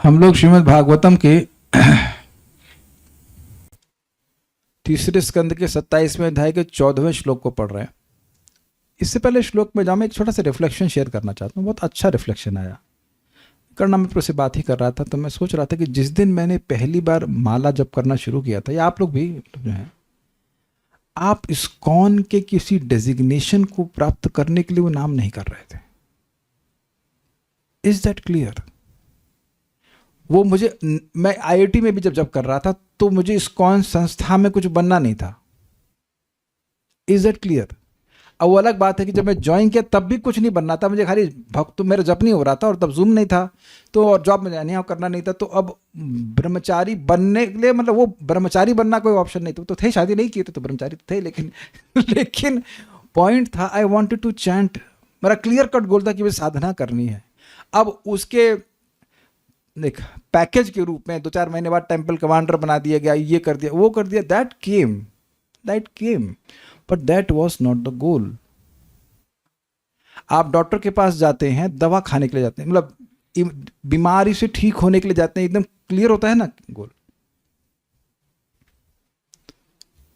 हम लोग श्रीमद् भागवतम के तीसरे स्कंद के 27वें अध्याय के 14वें श्लोक को पढ़ रहे हैं। इससे पहले श्लोक में जाऊँ, मैं एक छोटा सा रिफ्लेक्शन शेयर करना चाहता हूँ। बहुत अच्छा रिफ्लेक्शन आया। करना मैं से बात ही कर रहा था तो मैं सोच रहा था कि जिस दिन मैंने पहली बार माला जप करना शुरू किया था, या आप लोग भी जो है, आप इस्कॉन के किसी डेजिग्नेशन को प्राप्त करने के लिए वो नाम नहीं कर रहे थे। Is that clear? वो मैं आईआईटी में भी जब कर रहा था तो मुझे इस्कॉन संस्था में कुछ बनना नहीं था। Is that clear? अब वो अलग बात है कि जब मैं ज्वाइन किया तब भी कुछ नहीं बनना था, मुझे खाली भक्त, मेरा जप नहीं हो रहा था और तब जूम नहीं था तो, और जॉब में नहीं करना नहीं था। तो अब ब्रह्मचारी बनने के लिए, मतलब वो ब्रह्मचारी बनना कोई ऑप्शन नहीं था। तो थे, शादी नहीं किए थे तो ब्रह्मचारी तो थे, लेकिन पॉइंट था आई वॉन्टेड टू चैंट। मेरा क्लियर कट गोल था कि मुझे साधना करनी है। अब उसके देख पैकेज के रूप में 2-4 महीने बाद टेम्पल कमांडर बना दिया गया, ये कर दिया, वो कर दिया। That came but that was not the goal. आप डॉक्टर के पास जाते हैं, दवा खाने के लिए जाते हैं, मतलब बीमारी से ठीक होने के लिए जाते हैं। एकदम क्लियर होता है ना गोल।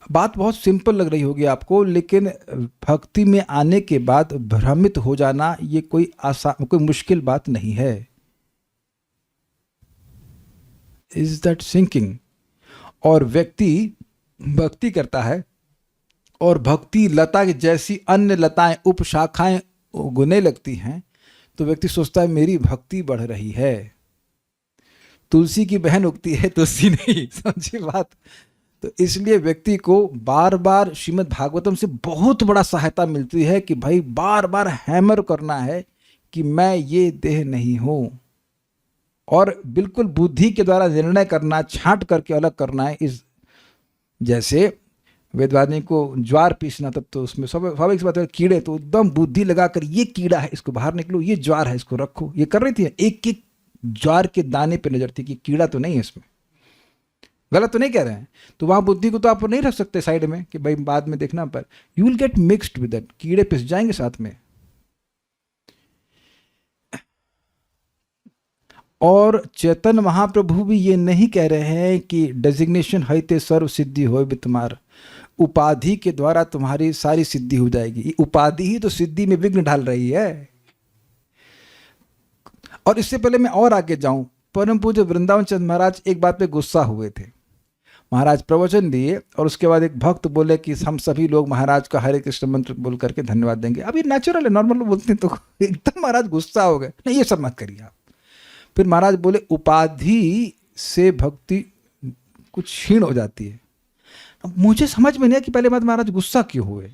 बात बहुत सिंपल लग रही होगी आपको, लेकिन भक्ति में आने के बाद भ्रमित हो जाना ये कोई मुश्किल बात नहीं है। Is that sinking? और व्यक्ति भक्ति करता है और भक्ति लता की जैसी अन्य लताएं उपशाखाएं उगने लगती हैं तो व्यक्ति सोचता है मेरी भक्ति बढ़ रही है। तुलसी की बहन उगती है, तुलसी नहीं, समझी बात? तो इसलिए व्यक्ति को बार बार श्रीमद् भागवतम से बहुत बड़ा सहायता मिलती है कि भाई बार बार हैमर करना है कि मैं ये देह नहीं हूं, और बिल्कुल बुद्धि के द्वारा निर्णय करना, छांट करके अलग करना है। इस जैसे वेदवादी को ज्वार पीसना, तब तो उसमें स्वाभाविक सी बात है, कीड़े तो एकदम बुद्धि लगाकर ये कीड़ा है इसको बाहर निकलो, ये ज्वार है इसको रखो, ये कर रही थी। एक एक ज्वार के दाने पे नजर थी कि कीड़ा तो नहीं है इसमें, गलत तो नहीं कह रहे हैं। तो वहां बुद्धि को तो आप नहीं रख सकते साइड में कि भाई बाद में देखना, पर you will get mixed with that, कीड़े पिस जाएंगे साथ में। और चैतन्य महाप्रभु भी ये नहीं कह रहे हैं कि डेजिग्नेशन है ते सर्व सिद्धि हो भी तुम्हारा, उपाधि के द्वारा तुम्हारी सारी सिद्धि हो जाएगी। उपाधि ही तो सिद्धि में विघ्न डाल रही है। और इससे पहले मैं और आगे जाऊं, परम पूज्य वृंदावन चंद महाराज एक बात पे गुस्सा हुए थे। महाराज प्रवचन दिए और उसके बाद एक भक्त बोले कि हम सभी लोग महाराज का हरे कृष्ण मंत्र बोल करके धन्यवाद देंगे। अभी नेचुरल है, नॉर्मल लोग बोलते हैं, तो एकदम महाराज गुस्सा हो गए, नहीं ये सब मत करिए आप। फिर महाराज बोले उपाधि से भक्ति कुछ क्षीण हो जाती है। मुझे समझ में नहीं आया कि पहले बात महाराज गुस्सा क्यों हुए।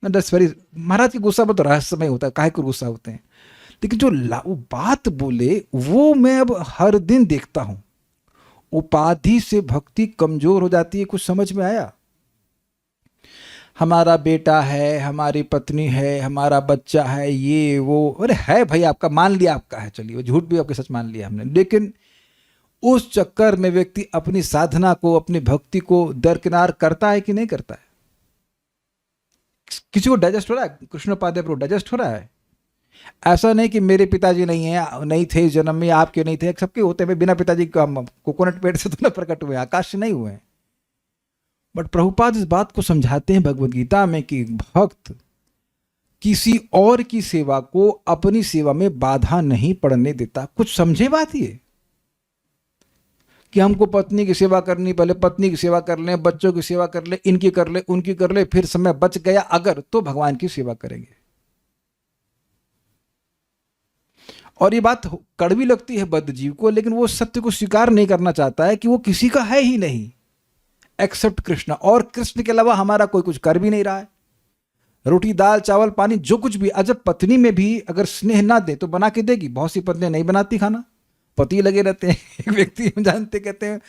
महाराज की गुस्सा बहुत रहस्यमय होता है, काहे को गुस्सा होते हैं, लेकिन जो वो बात बोले वो मैं अब हर दिन देखता हूं। उपाधि से भक्ति कमजोर हो जाती है, कुछ समझ में आया? हमारा बेटा है, हमारी पत्नी है, हमारा बच्चा है, ये वो, अरे है भाई आपका, मान लिया आपका है, चलिए झूठ भी आपके सच मान लिया हमने। लेकिन उस चक्कर में व्यक्ति अपनी साधना को, अपनी भक्ति को दरकिनार करता है कि नहीं करता है? किसी को डाइजेस्ट हो रहा है? कृष्णोपाध्याय प्रभु डाइजेस्ट हो रहा है? ऐसा नहीं कि मेरे पिताजी नहीं थे इस जन्म में, आपके नहीं थे, सबके होते हैं। बिना पिताजी का कोकोनट पेड़ से तो न प्रकट हुए, आकाश से नहीं हुए। बट प्रभुपाद इस बात को समझाते हैं भगवद गीता में कि भक्त किसी और की सेवा को अपनी सेवा में बाधा नहीं पड़ने देता। कुछ समझे बात ये कि हमको पत्नी की सेवा करनी, पहले पत्नी की सेवा कर लें, बच्चों की सेवा कर ले, इनकी कर ले, उनकी कर ले, फिर समय बच गया अगर तो भगवान की सेवा करेंगे। और ये बात कड़वी लगती है बद्ध जीव को, लेकिन वो सत्य को स्वीकार नहीं करना चाहता है कि वो किसी का है ही नहीं एक्सेप्ट कृष्ण, और कृष्ण के अलावा हमारा कोई कुछ कर भी नहीं रहा है। रोटी दाल चावल पानी जो कुछ भी, अजब पत्नी में भी अगर स्नेह ना दे तो बना के देगी। बहुत सी पत्नियां नहीं बनाती खाना, पति लगे रहते हैं। एक व्यक्ति हम जानते, कहते हैं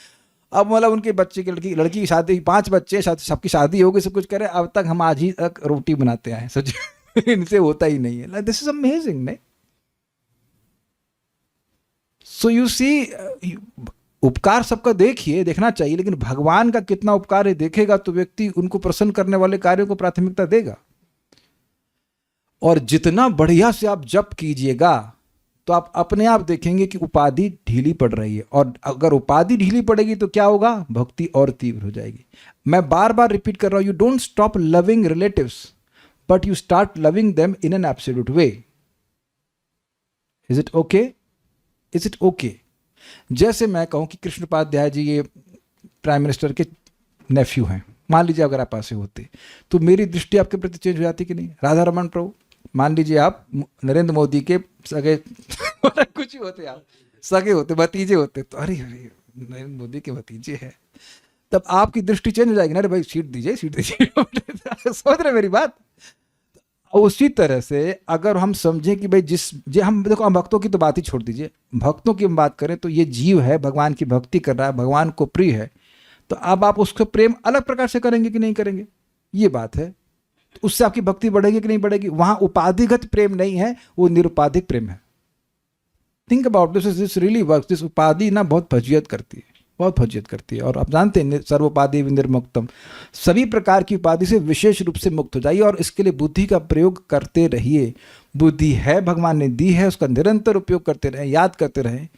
अब मतलब उनके बच्चे की लड़की की शादी, 5 बच्चे, सबकी शादी हो गई, सब कुछ करे, अब तक हम आज ही तक रोटी बनाते आए, सच इनसे होता ही नहीं है। दिस इज अमेजिंग, नहीं? सो यू सी, उपकार सबका देखना चाहिए, लेकिन भगवान का कितना उपकार है देखेगा तो व्यक्ति उनको प्रसन्न करने वाले कार्यों को प्राथमिकता देगा। और जितना बढ़िया से आप जप कीजिएगा तो आप अपने आप देखेंगे कि उपाधि ढीली पड़ रही है, और अगर उपाधि ढीली पड़ेगी तो क्या होगा, भक्ति और तीव्र हो जाएगी। मैं बार बार रिपीट कर रहा हूं, you don't stop loving relatives but you start loving them in an absolute way. Is it okay? Is it okay? जैसे मैं कहूं कि कृष्ण उपाध्याय जी ये प्राइम मिनिस्टर के नेफ्यू हैं, मान लीजिए अगर आप ऐसे होते तो मेरी दृष्टि आपके प्रति चेंज हो जाती कि नहीं? राधा रमन प्रभु, मान लीजिए आप नरेंद्र मोदी के सगे कुछ ही होते, आप सगे होते, भतीजे होते, तो अरे अरे नरेंद्र मोदी के भतीजे हैं, तब आपकी दृष्टि चेंज हो जाएगी ना, अरे भाई सीट दीजिए, सीट दीजिए। समझ रहे मेरी बात? उसी तरह से अगर हम समझें कि भाई हम देखो, हम भक्तों की तो बात ही छोड़ दीजिए, भक्तों की हम बात करें तो ये जीव है, भगवान की भक्ति कर रहा है, भगवान को प्रिय है, तो अब आप उसको प्रेम अलग प्रकार से करेंगे कि नहीं करेंगे, ये बात है। तो उससे आपकी भक्ति बढ़ेगी कि नहीं बढ़ेगी? वहां उपाधिगत प्रेम नहीं है, वो निरुपाधिक प्रेम है। Think about this really works. This उपाधि ना बहुत फजीयत करती है, बहुत फजीयत करती है। और आप जानते हैं सर्वोपाधि निर्मुक्तम, सभी प्रकार की उपाधि से विशेष रूप से मुक्त हो जाइए, और इसके लिए बुद्धि का प्रयोग करते रहिए। बुद्धि है, भगवान ने दी है, उसका निरंतर उपयोग करते रहें, याद करते रहें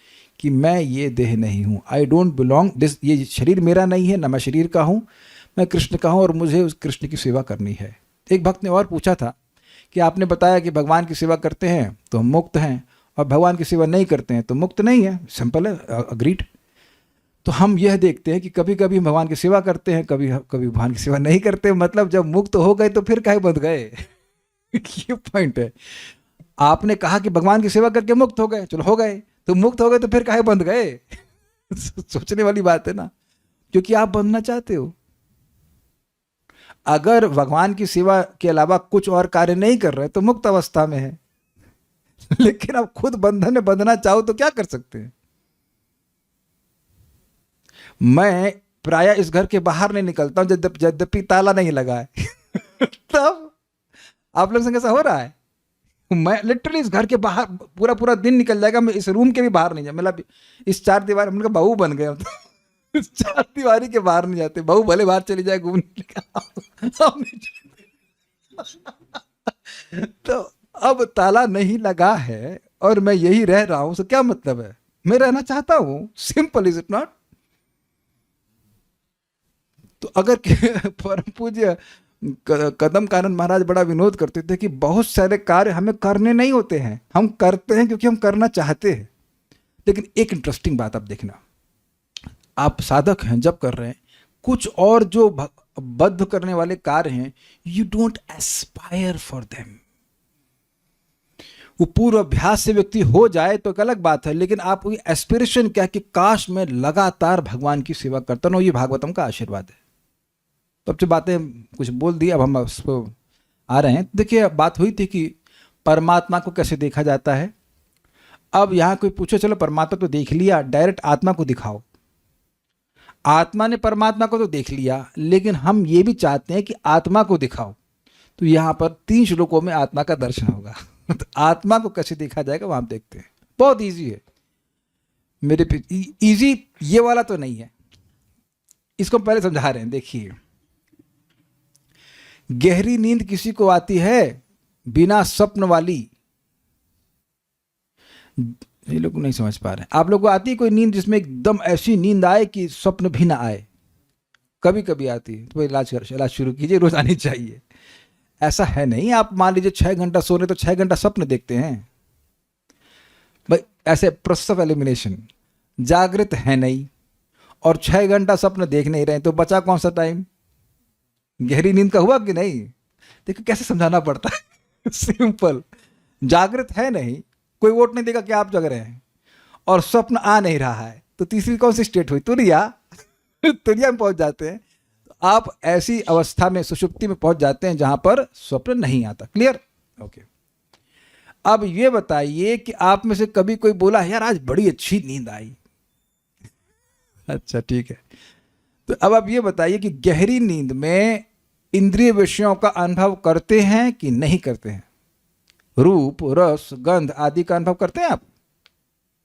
कि मैं ये देह नहीं हूँ, आई डोंट बिलोंग दिस, ये शरीर मेरा नहीं है, न मैं शरीर का हूँ, मैं कृष्ण का हूँ और मुझे उस कृष्ण की सेवा करनी है। एक भक्त ने और पूछा था कि आपने बताया कि भगवान की सेवा करते हैं तो हम मुक्त हैं, और भगवान की सेवा नहीं करते हैं तो मुक्त नहीं है। सिंपल है, अग्रीड। तो हम यह देखते हैं कि कभी कभी हम भगवान की सेवा करते हैं, कभी कभी भगवान की सेवा नहीं करते, मतलब जब मुक्त हो गए तो फिर काहे बंध गए। ये पॉइंट है। आपने कहा कि भगवान की सेवा करके मुक्त हो गए, चलो हो गए, तो मुक्त हो गए तो फिर काहे बंध गए। सोचने वाली बात है ना, क्योंकि आप बंधना चाहते हो। अगर भगवान की सेवा के अलावा कुछ और कार्य नहीं कर रहे तो मुक्त अवस्था में है, लेकिन आप खुद बंधन में बंधना चाहो तो क्या कर सकते हैं। मैं प्राय इस घर के बाहर नहीं निकलता हूं यद्यपि ताला नहीं लगा है। तब आप लोग संग ऐसा हो रहा है? मैं लिटरली इस घर के बाहर पूरा पूरा दिन निकल जाएगा, मैं इस रूम के भी बाहर नहीं जा, मतलब इस चार दीवार, हम लोग बहू बन गए तो इस चार दीवारी के बाहर नहीं जाते। बहू भले बाहर चली जाए घूमने तो अब ताला नहीं लगा है और मैं यही रह रहा हूं, तो क्या मतलब है? मैं रहना चाहता हूं, सिंपल, इज इट नॉट? तो अगर परम पूज्य कदम कानन महाराज बड़ा विनोद करते थे कि बहुत सारे कार्य हमें करने नहीं होते हैं, हम करते हैं क्योंकि हम करना चाहते हैं। लेकिन एक इंटरेस्टिंग बात आप देखना, आप साधक हैं, जब कर रहे हैं, कुछ और जो बद्ध करने वाले कार्य हैं, you don't Aspire for them. वो पूर्व अभ्यास से व्यक्ति हो जाए तो एक अलग बात है, लेकिन आप एस्पिरेशन क्या कि काश मैं लगातार भगवान की सेवा करता रहूं। ये भागवतम का आशीर्वाद है। तो अब जो बातें कुछ बोल दी, अब हम उसको आ रहे हैं। देखिए, बात हुई थी कि परमात्मा को कैसे देखा जाता है। अब यहां कोई पूछे, चलो परमात्मा तो देख लिया, डायरेक्ट आत्मा को दिखाओ। आत्मा ने परमात्मा को तो देख लिया, लेकिन हम ये भी चाहते हैं कि आत्मा को दिखाओ। तो यहां पर 3 श्लोकों में आत्मा का दर्शन होगा। तो आत्मा को कैसे देखा जाएगा वहां देखते हैं। बहुत इजी है मेरे पे, इजी ये वाला तो नहीं है, इसको पहले समझा रहे हैं। देखिए, गहरी नींद किसी को आती है बिना स्वप्न वाली? ये लोग नहीं समझ पा रहे हैं। आप लोगों को आती है कोई नींद जिसमें एकदम ऐसी नींद आए कि स्वप्न भी ना आए? कभी कभी आती है, तो इलाज शुरू कीजिए, रोज आनी चाहिए। ऐसा है नहीं। आप मान लीजिए 6 घंटा सो रहे तो 6 घंटा स्वप्न देखते हैं भाई, ऐसे प्रोसेस ऑफ एलिमिनेशन। जागृत है नहीं और 6 घंटा स्वप्न देख नहीं रहे, तो बचा कौन सा टाइम? गहरी नींद का हुआ कि नहीं? देखो कैसे समझाना पड़ता है। सिंपल, जागृत है नहीं, कोई वोट नहीं देगा कि आप जग रहे हैं, और स्वप्न आ नहीं रहा है, तो तीसरी कौन सी स्टेट हुई? तुरिया। तुरिया में पहुंच जाते हैं। आप ऐसी अवस्था में, सुषुप्ति में पहुंच जाते हैं जहां पर स्वप्न नहीं आता। क्लियर? ओके। अब ये बताइए कि आप में से कभी कोई बोला यार आज बड़ी अच्छी नींद आई? अच्छा ठीक है, तो अब आप ये बताइए कि गहरी नींद में इंद्रिय विषयों का अनुभव करते हैं कि नहीं करते हैं? रूप, रस, गंध आदि का अनुभव करते हैं आप?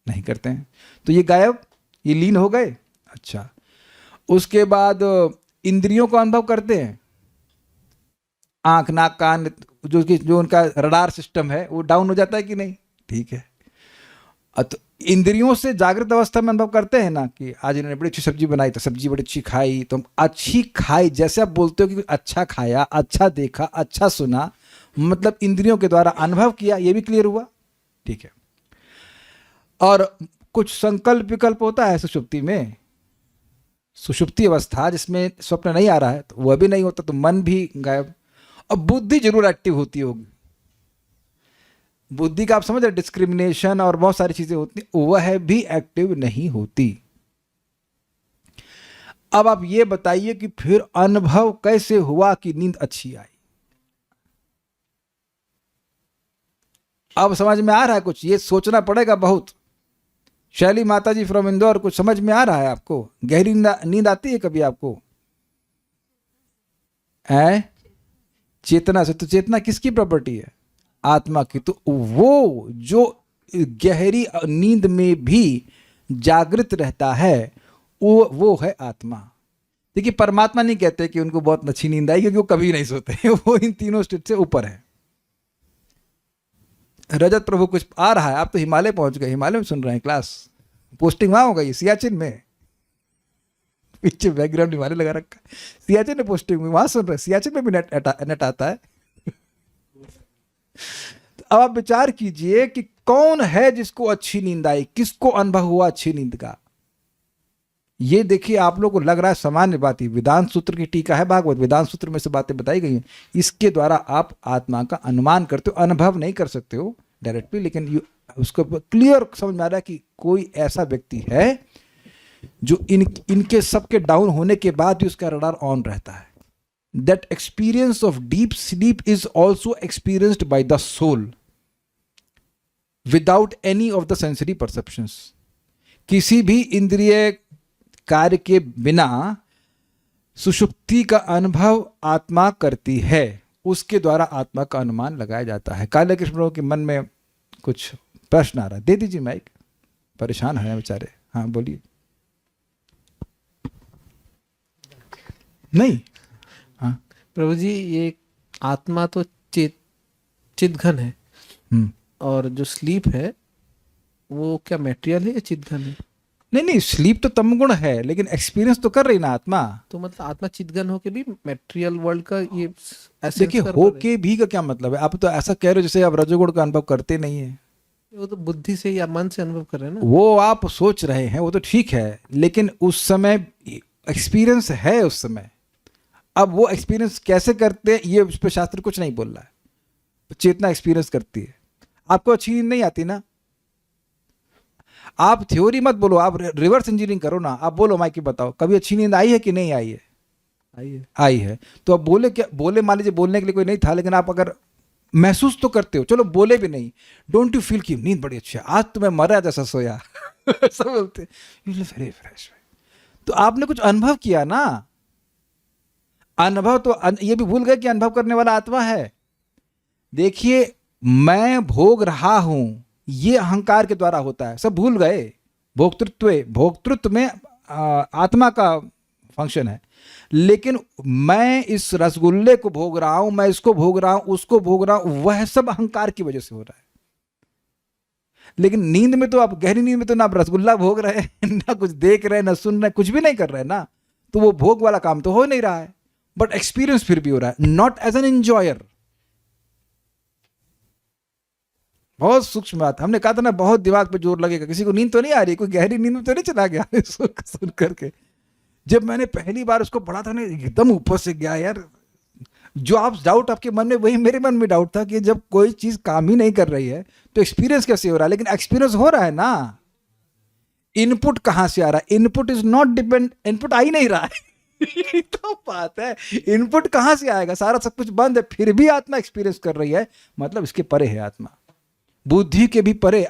नहीं करते हैं। तो ये गायब, ये लीन हो गए। अच्छा, उसके बाद इंद्रियों का अनुभव करते हैं? आंख, नाक, कान, जो उनका रडार सिस्टम है वो डाउन हो जाता है कि नहीं? ठीक है। तो इंद्रियों से जागृत अवस्था में अनुभव करते हैं ना कि आज इन्होंने बड़ी अच्छी सब्जी बनाई तो सब्जी बड़ी अच्छी खाई, तो हम अच्छी खाई जैसे आप बोलते हो कि अच्छा खाया, अच्छा देखा, अच्छा सुना, मतलब इंद्रियों के द्वारा अनुभव किया, ये भी क्लियर हुआ, ठीक है। और कुछ संकल्प विकल्प होता है सुषुप्ति में, सुषुप्ति अवस्था जिसमें स्वप्न नहीं आ रहा है तो वह भी नहीं होता, तो मन भी गायब। अब बुद्धि जरूर एक्टिव होती होगी, बुद्धि का आप समझ रहे, डिस्क्रिमिनेशन और बहुत सारी चीजें होती हैं, वह भी एक्टिव नहीं होती। अब आप ये बताइए कि फिर अनुभव कैसे हुआ कि नींद अच्छी आई? अब समझ में आ रहा है कुछ? ये सोचना पड़ेगा बहुत। शैली माता जी फ्रॉम इंदौर, कुछ समझ में आ रहा है आपको? गहरी नींद आती है कभी आपको? है चेतना से, तो चेतना किसकी प्रॉपर्टी है? आत्मा की। तो वो जो गहरी नींद में भी जागृत रहता है वो है आत्मा। देखिए परमात्मा नहीं कहते कि उनको बहुत अच्छी नींद आई, क्योंकि वो कभी नहीं सोते वो इन तीनों स्टेट से ऊपर है। रजत प्रभु कुछ आ रहा है, आप तो हिमालय पहुंच गए, हिमालय में सुन रहे हैं क्लास, पोस्टिंग वहां हो गई सियाचिन में, पीछे बैकग्राउंड हिमालय लगा रखा है, सियाचिन में पोस्टिंग में वहां सुन रहे हैं, सियाचिन में भी नेट आता है। तो अब आप विचार कीजिए कि कौन है जिसको अच्छी नींद आई, किसको अनुभव हुआ अच्छी नींद का? ये देखिए आप लोग को लग रहा है सामान्य बात ही, वेदांत सूत्र की टीका है भागवत, वेदांत सूत्र में से बातें बताई गई हैं, इसके द्वारा आप आत्मा का अनुमान करते हो, अनुभव नहीं कर सकते हो डायरेक्टली, लेकिन उसको क्लियर समझ में आ रहा है कि कोई ऐसा व्यक्ति है जो इनके सबके डाउन होने के बाद भी उसका रडार ऑन रहता है। That experience of deep sleep is also experienced by the soul without any of the sensory perceptions. किसी भी इंद्रिय कार्य के बिना सुषुप्ति का अनुभव आत्मा करती है, उसके द्वारा आत्मा का अनुमान लगाया जाता है। काले कृष्ण के मन में कुछ प्रश्न आ रहा है, दे दीजिए माइक, परेशान है बेचारे। हाँ बोलिए। नहीं, हाँ प्रभु जी, ये आत्मा तो चिदघन है, और जो स्लीप है वो क्या मैटेरियल है या चिदघन है? नहीं, स्लीप तो तमगुण है, लेकिन एक्सपीरियंस तो कर रही ना आत्मा। तो मतलब आत्मा चिदघन होके भी मैटेरियल वर्ल्ड का ये देखिए होके भी का क्या मतलब है? आप तो ऐसा कह रहे हो जैसे आप रजोगुण का अनुभव करते नहीं है। वो तो बुद्धि से या मन से अनुभव कर रहे हैं ना। वो आप सोच रहे हैं, वो तो ठीक है, लेकिन उस समय एक्सपीरियंस है उस समय। अब वो एक्सपीरियंस कैसे करते हैं ये उस पर शास्त्र कुछ नहीं बोल रहा है। चेतना एक्सपीरियंस करती है। आपको अच्छी नींद नहीं आती ना, आप थ्योरी मत बोलो, आप रिवर्स इंजीनियरिंग करो ना। आप बोलो माइक बताओ, कभी अच्छी नींद आई है कि नहीं आई है? आई है। तो अब बोले क्या, बोले मान लीजिए बोलने के लिए कोई नहीं था, लेकिन आप अगर महसूस तो करते हो, चलो बोले भी नहीं, डोंट यू फील कि नींद बड़ी अच्छी है, आज तो मैं मरा जैसा सोया सब बोलते वेरी फ्रेश। तो आपने कुछ अनुभव किया ना। अनुभव तो ये भी भूल गए कि अनुभव करने वाला आत्मा है। देखिए मैं भोग रहा हूं, ये अहंकार के द्वारा होता है, सब भूल गए। भोक्तृत्व में आत्मा का फंक्शन है, लेकिन मैं इस रसगुल्ले को भोग रहा हूं, मैं इसको भोग रहा हूं, उसको भोग रहा हूं, वह सब अहंकार की वजह से हो रहा है। लेकिन नींद में तो आप, गहरी नींद में तो ना आप रसगुल्ला भोग रहे हैं, ना कुछ देख रहे हैं, ना सुन रहे हैं, कुछ भी नहीं कर रहे हैं ना, तो वो भोग वाला काम तो हो नहीं रहा है, बट एक्सपीरियंस फिर भी हो रहा है, नॉट एज एन एंजॉयर। बहुत सूक्ष्म बात। हमने कहा था ना बहुत दिमाग पे जोर लगेगा, किसी को नींद तो नहीं आ रही, कोई गहरी नींद में तो नहीं चला गया सुन करके। जब मैंने पहली बार उसको पढ़ा था ना, एकदम ऊपर से गया यार। जो आप डाउट आपके मन में, वही मेरे मन में डाउट था कि जब कोई चीज काम ही नहीं कर रही है तो एक्सपीरियंस कैसे हो रहा है? लेकिन एक्सपीरियंस हो रहा है ना। इनपुट कहां से आ रहा है? Input is not depend, input आ ही नहीं रहा है तो बात है, इनपुट कहां से आएगा? सारा सब कुछ बंद है, फिर भी आत्मा एक्सपीरियंस कर रही है, मतलब इसके परे है आत्मा, बुद्धि के भी परे।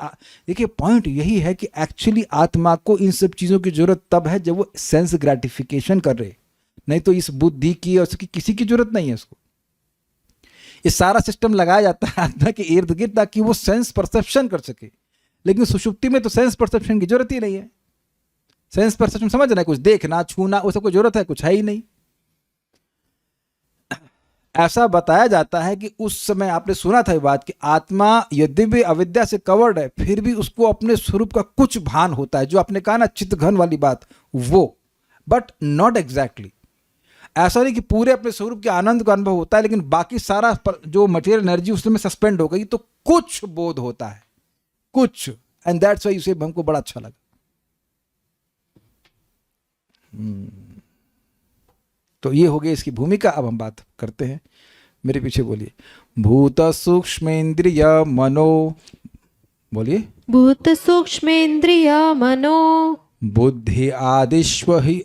देखिए पॉइंट यही है कि एक्चुअली आत्मा को इन सब चीजों की जरूरत तब है जब वो सेंस ग्रेटिफिकेशन कर रहे, नहीं तो इस बुद्धि की और उसकी किसी की जरूरत नहीं है। उसको ये सारा सिस्टम लगाया जाता है आत्मा के इर्द गिर्द ताकि वो सेंस परसेप्शन कर सके, लेकिन सुषुप्ति में तो सेंस परसेप्शन की जरूरत ही नहीं है। सेंस परसेप्शन समझ रहे हैं, कुछ देखना छूना वो सब को जरूरत है, कुछ है ही नहीं। ऐसा बताया जाता है कि उस समय आपने सुना था ये बात कि आत्मा यद्यपि अविद्या से कवर्ड है फिर भी उसको अपने स्वरूप का कुछ भान होता है, जो आपने कहा ना चित्तघन वाली बात, वो, बट नॉट एग्जैक्टली। ऐसा नहीं कि पूरे अपने स्वरूप के आनंद का अनुभव होता है लेकिन बाकी सारा जो मटेरियल एनर्जी उसमें सस्पेंड हो गई, तो कुछ बोध होता है, कुछ। एंड दैट्स व्हाई उसे हमको बड़ा अच्छा लगा। तो ये हो गई इसकी भूमिका। अब हम बात करते हैं, मेरे पीछे बोलिए। भूत सूक्ष्मेंद्रिय मनो, बोलिए। भूत सूक्ष्मेन्द्रिय मनो बुद्धि आदिश्व ही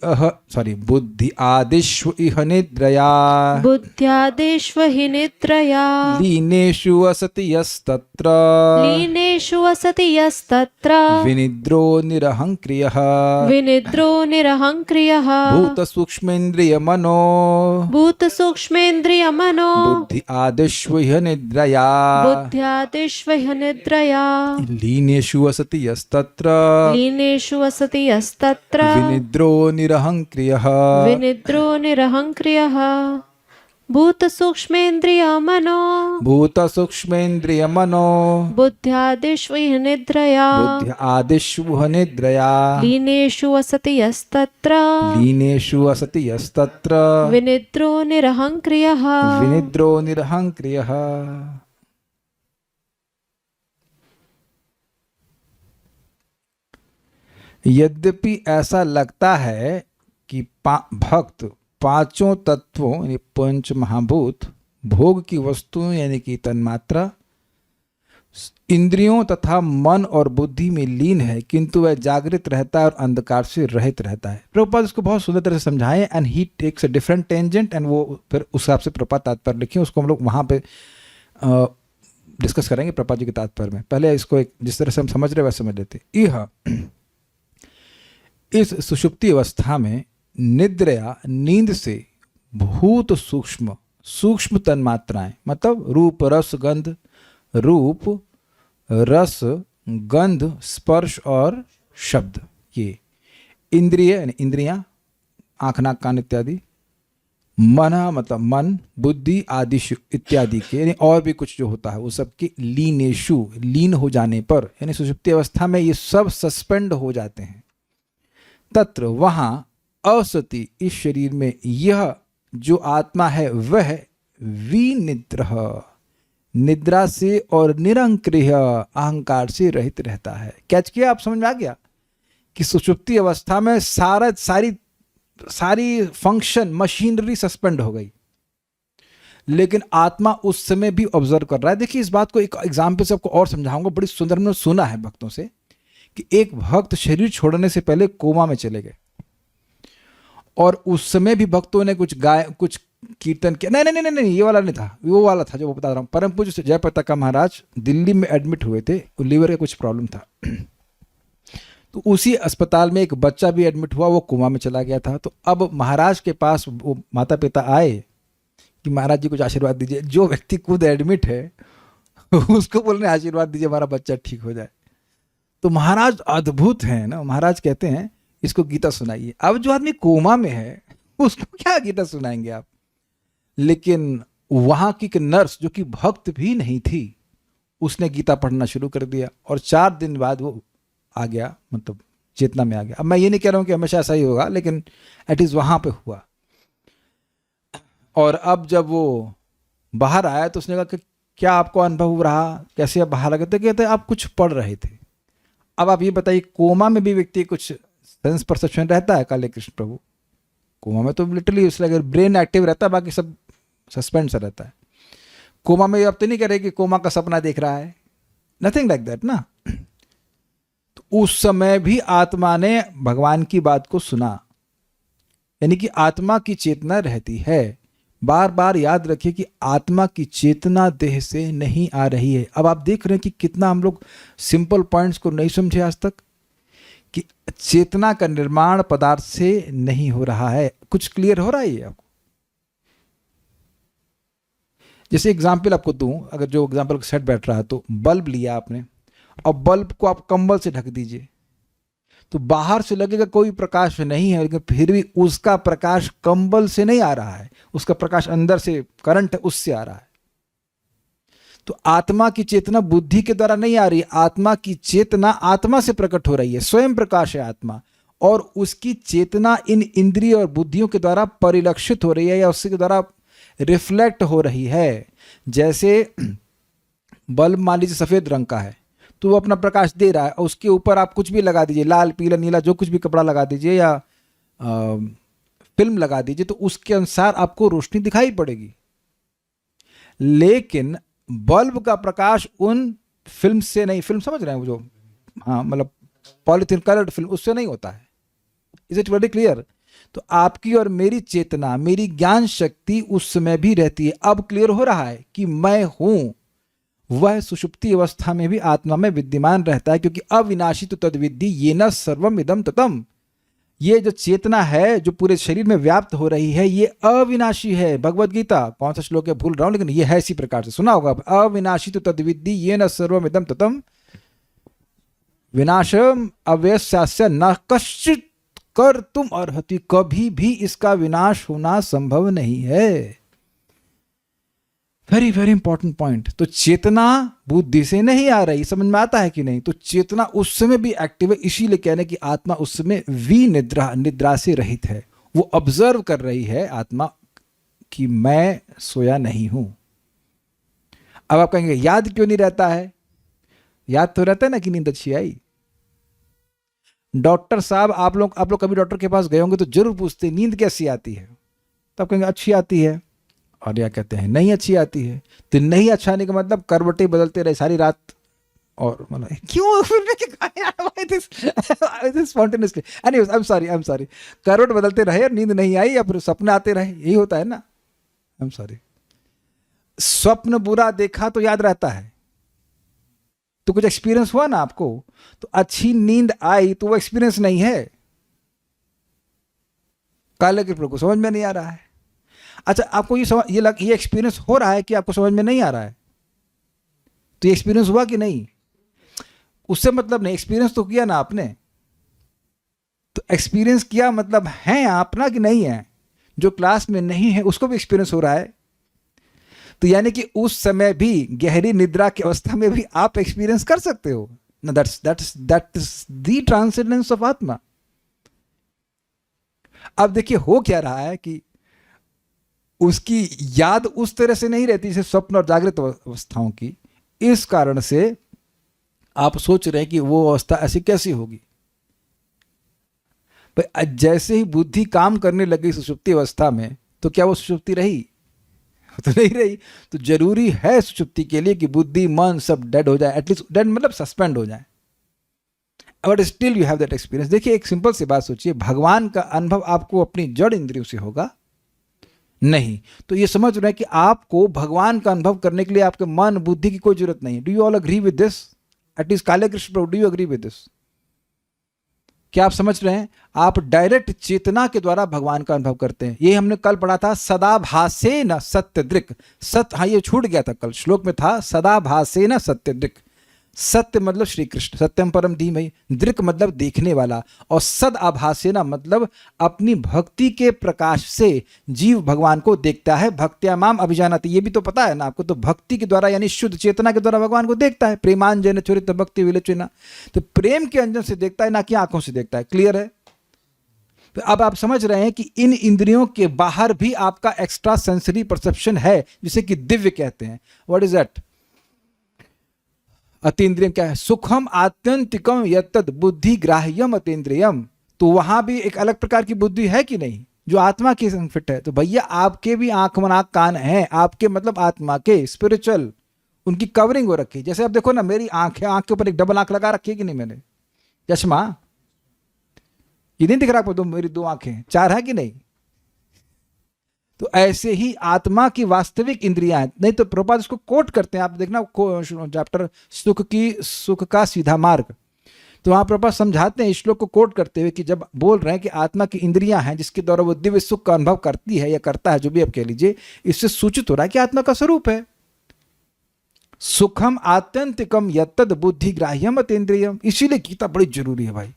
बुद्धि आदिश्व इह निद्रया बुद्ध्यादेष्व हि निद्रया लीनेषु असति यस्तत्र लीनेषु असति यस्तत्र विनिद्रो निरहंक्रियः विनिद्रो निरहंक्रियः भूत सूक्ष्मेन्द्रिय मनो भूत सूक्ष्मेन्द्रिय मनो बुद्धि आदिश्व इह निद्रया बुद्ध्यादिष्व हि निद्रया लीनेषु असति यस्तत्र लीनेषु असति यस्तत्र विनिद्रो निरहंक्रियः विनिद्रो निरहंक्रियः भूत सूक्ष्मेन्द्रिय मनो भूत सूक्ष्मेन्द्रिय मनो बुद्ध्यादिष्व हि निद्रया बुद्धि आदिश्व निद्रया लीनेषु असति यस्तत्र लीनेषु असति यस्तत्र विनिद्रो निरहंक्रियः विनिद्रो निरहंक्रियः। यद्यपि ऐसा लगता है कि भक्त पांचों तत्वों यानी पंच महाभूत, भोग की वस्तुओं यानी कि तन्मात्रा, इंद्रियों तथा मन और बुद्धि में लीन है, किंतु वह जागृत रहता है और अंधकार से रहित रहता है। प्रभुपाद इसको बहुत सुंदर तरह से समझाएं, and he takes a different tangent, and वो फिर उस हिसाब से प्रभुपाद तात्पर्य लिखे, उसको हम लोग वहाँ पे डिस्कस करेंगे प्रभुपाद जी के तात्पर्य में। पहले इसको एक जिस तरह से हम समझ रहे वैसे समझ लेते। यह इस सुषुप्ति अवस्था में निद्रया नींद से भूत सूक्ष्म सूक्ष्म तन्मात्राएं, मतलब रूप रस गंध, रूप रस गंध स्पर्श और शब्द, ये इंद्रिय यानी इंद्रियां, आँख नाक कान इत्यादि, मन मतलब मन, बुद्धि आदिशु इत्यादि के यानी और भी कुछ जो होता है वो सब के लीनेशु लीन हो जाने पर, यानी सुषुप्ति अवस्था में ये सब सस्पेंड हो जाते हैं। तत्र वहाँ असति इस शरीर में यह जो आत्मा है वह विनिद्र निद्रा से और निरंक्रिय अहंकार से रहित रहता है। कैच किया, आप समझ में आ गया कि सुषुप्ति अवस्था में सारी फंक्शन मशीनरी सस्पेंड हो गई, लेकिन आत्मा उस समय भी ऑब्जर्व कर रहा है। देखिए इस बात को एक एग्जाम्पल से आपको और समझाऊंगा, बड़ी सुंदर मैंने सुना है भक्तों से कि एक भक्त शरीर छोड़ने से पहले कोमा में चले गए और उस समय भी भक्तों ने कुछ कीर्तन किया। नहीं, ये वाला नहीं था, वो वाला था जो वो बता रहा हूँ। परम पूज्य जयप्रताप महाराज दिल्ली में एडमिट हुए थे, लीवर का कुछ प्रॉब्लम था, तो उसी अस्पताल में एक बच्चा भी एडमिट हुआ, वो कोमा में चला गया था। तो अब महाराज के पास वो माता पिता आए कि महाराज जी कुछ आशीर्वाद दीजिए। जो व्यक्ति खुद एडमिट है उसको बोलने आशीर्वाद दीजिए हमारा बच्चा ठीक हो जाए। तो महाराज अद्भुत हैं ना, महाराज कहते हैं इसको गीता सुनाइए। अब जो आदमी कोमा में है उसको क्या गीता सुनाएंगे आप? लेकिन वहां की नर्स जो कि भक्त भी नहीं थी, उसने गीता पढ़ना शुरू कर दिया और 4 दिन बाद वो आ गया, मतलब चेतना में आ गया। अब मैं ये नहीं कह रहा हूं कि हमेशा ऐसा ही होगा, लेकिन एटलीस्ट वहां पे हुआ। और अब जब वो बाहर आया तो उसने कहा कि क्या आपको अनुभव रहा, कैसे आप बाहर आ गए? तो कहते आप कुछ पढ़ रहे थे। अब आप ये बताइए, कोमा में भी व्यक्ति कुछ सेंस परसेप्शन रहता है? काले कृष्ण प्रभु कोमा में तो लिटरली उससे अगर ब्रेन एक्टिव रहता है, बाकी सब सस्पेंड सा रहता है। कोमा में आप तो नहीं कह रहे कि कोमा का सपना देख रहा है, नथिंग लाइक दैट ना। तो उस समय भी आत्मा ने भगवान की बात को सुना, यानी कि आत्मा की चेतना रहती है। बार बार याद रखिए कि आत्मा की चेतना देह से नहीं आ रही है। अब आप देख रहे हैं कि कितना हम लोग सिंपल पॉइंट्स को नहीं समझे आज तक, कि चेतना का निर्माण पदार्थ से नहीं हो रहा है। कुछ क्लियर हो रहा है आपको? जैसे एग्जाम्पल आपको दूं, अगर जो एग्जाम्पल सेट बैठ रहा है, तो बल्ब लिया आपने और बल्ब को आप कंबल से ढक दीजिए, तो बाहर से लगेगा कोई प्रकाश नहीं है, लेकिन फिर भी उसका प्रकाश कंबल से नहीं आ रहा है, उसका प्रकाश अंदर से करंट है उससे आ रहा है। तो आत्मा की चेतना बुद्धि के द्वारा नहीं आ रही, आत्मा की चेतना आत्मा से प्रकट हो रही है, स्वयं प्रकाश है आत्मा, और उसकी चेतना इन इंद्रिय और बुद्धियों के द्वारा परिलक्षित हो रही है या उसके द्वारा रिफ्लेक्ट हो रही है। जैसे बल्ब मान लीजिए सफेद रंग का है तो वो अपना प्रकाश दे रहा है, और उसके ऊपर आप कुछ भी लगा दीजिए, लाल पीला नीला जो कुछ भी कपड़ा लगा दीजिए या फिल्म लगा दीजिए, तो उसके अनुसार आपको रोशनी दिखाई पड़ेगी। लेकिन बल्ब का प्रकाश उन फिल्म से नहीं, फिल्म समझ रहे हैं वो जो, हाँ मतलब पॉलिथीन कलर्ड फिल्म, उससे नहीं होता है। Is it very clear? तो आपकी और मेरी चेतना, मेरी ज्ञान शक्ति उस समय भी रहती है। अब क्लियर हो रहा है कि मैं हूं, वह सुषुप्ति अवस्था में भी आत्मा में विद्यमान रहता है, क्योंकि अविनाशी तो तद्विद्धि येन सर्वम इदम ततम। ये जो चेतना है जो पूरे शरीर में व्याप्त हो रही है, ये अविनाशी है। भगवद गीता कौन सा श्लोक है भूल रहा हूं, लेकिन ये है इसी प्रकार से, सुना होगा। अविनाशी तो तद्विद्धि येन सर्वम इदम ततम विनाशम अवश्य न कश्चित कर तुम अर्हति। कभी भी इसका विनाश होना संभव नहीं है। Very very important point. तो चेतना बुद्धि से नहीं आ रही, समझ में आता है कि नहीं? तो चेतना उस समय भी एक्टिव है, इसीलिए कहने की आत्मा उस समय निद्रा, निद्रा से रहित है। वो ऑब्जर्व कर रही है आत्मा कि मैं सोया नहीं हूं। अब आप कहेंगे याद क्यों नहीं रहता है? याद तो रहता है ना कि नींद अच्छी आई। डॉक्टर साहब, आप लोग कभी डॉक्टर के पास गए होंगे तो जरूर पूछते हैं नींद कैसी आती है, तब कहेंगे अच्छी आती है, और या कहते हैं नहीं अच्छी आती है। तो नहीं अच्छा आने का मतलब करवटें बदलते रहे सारी रात, और मतलब क्यों spontaneously, anyways I am sorry, करवट बदलते रहे और नींद नहीं आई, या फिर सपने आते रहे, यही होता है ना। I am sorry. स्वप्न बुरा देखा तो याद रहता है, तो कुछ एक्सपीरियंस हुआ ना आपको, तो अच्छी नींद आई तो वो एक्सपीरियंस नहीं है। काले के प्रभु समझ में नहीं आ रहा है। अच्छा, आपको ये एक्सपीरियंस हो रहा है कि आपको समझ में नहीं आ रहा है, तो ये एक्सपीरियंस हुआ कि नहीं, उससे मतलब नहीं, एक्सपीरियंस तो किया ना आपने। तो एक्सपीरियंस किया मतलब है आप ना कि नहीं है। जो क्लास में नहीं है उसको भी एक्सपीरियंस हो रहा है। तो यानी कि उस समय भी गहरी निद्रा की अवस्था में भी आप एक्सपीरियंस कर सकते हो ना। दैट्स द ट्रांसेंडेंस ऑफ आत्मा। अब देखिए हो क्या रहा है कि उसकी याद उस तरह से नहीं रहती जैसे स्वप्न और जागृत अवस्थाओं की। इस कारण से आप सोच रहे हैं कि वो अवस्था ऐसी कैसी होगी। जैसे ही बुद्धि काम करने लगी सुषुप्ति अवस्था में, तो क्या वो सुषुप्ति रही? तो नहीं रही। तो जरूरी है सुषुप्ति के लिए कि बुद्धि मन सब डेड हो जाए, एटलीस्ट डेड मतलब सस्पेंड हो जाए, but still you have that experience. देखिए एक सिंपल सी बात सोचिए, भगवान का अनुभव आपको अपनी जड़ इंद्रियों से होगा नहीं। तो ये समझ रहे हैं कि आपको भगवान का अनुभव करने के लिए आपके मन बुद्धि की कोई जरूरत नहीं है। Do you all agree with this? At least Kale Krishna Prabhu, do you agree with this? क्या आप समझ रहे हैं? आप डायरेक्ट चेतना के द्वारा भगवान का अनुभव करते हैं। ये हमने कल पढ़ा था, सदा भासेन सत्य दृक्। सत्य, हाँ ये छूट गया था कल, श्लोक में था सदा भासेन सत्य दृक्। सत्य मतलब श्री कृष्ण, सत्यम परम धीमहि। दृक् मतलब देखने वाला, और सद आभासेना मतलब अपनी भक्ति के प्रकाश से जीव भगवान को देखता है। भक्त्या माम अभिजानाति, ये भी तो पता है ना आपको। तो भक्ति के द्वारा यानी शुद्ध चेतना के द्वारा भगवान को देखता है। प्रेमांजन चरित भक्ति विलोचना, तो प्रेम के अंजन से देखता है, ना कि आंखों से देखता है। क्लियर है? तो अब आप समझ रहे हैं कि इन इंद्रियों के बाहर भी आपका एक्स्ट्रा सेंसरी परसेप्शन है, जिसे कि दिव्य कहते हैं। What is that? अतीन्द्रियम क्या है? सुखम आत्यंतिकम यत्तद बुद्धि ग्राह्यम अतीन्द्रियम। तो वहां भी एक अलग प्रकार की बुद्धि है कि नहीं, जो आत्मा की संफिट है। तो भैया आपके भी आंख नाक कान हैं, आपके मतलब आत्मा के स्पिरिचुअल, उनकी कवरिंग हो रखी। जैसे आप देखो ना, मेरी आंख है, आंख के ऊपर एक डबल आंख लगा रखी है कि नहीं मैंने, चश्मा। ये नहीं दिख रहा आपको? मेरी दो आंखें, चार है कि नहीं? तो ऐसे ही आत्मा की वास्तविक इंद्रियां हैं। नहीं तो प्रभुपाद इसको कोट करते हैं, आप देखना चैप्टर सुख का सीधा मार्ग, तो वहां प्रभुपाद समझाते हैं इस श्लोक को कोट करते हुए कि जब बोल रहे हैं कि आत्मा की इंद्रियां हैं जिसके द्वारा वो दिव्य सुख का अनुभव करती है या करता है, जो भी आप कह लीजिए, इससे सूचित हो रहा है कि आत्मा का स्वरूप है। सुखम आत्यंतिकम यत्तद बुद्धि ग्राह्यम अतीन्द्रियम। इसीलिए गीता बड़ी जरूरी है भाई।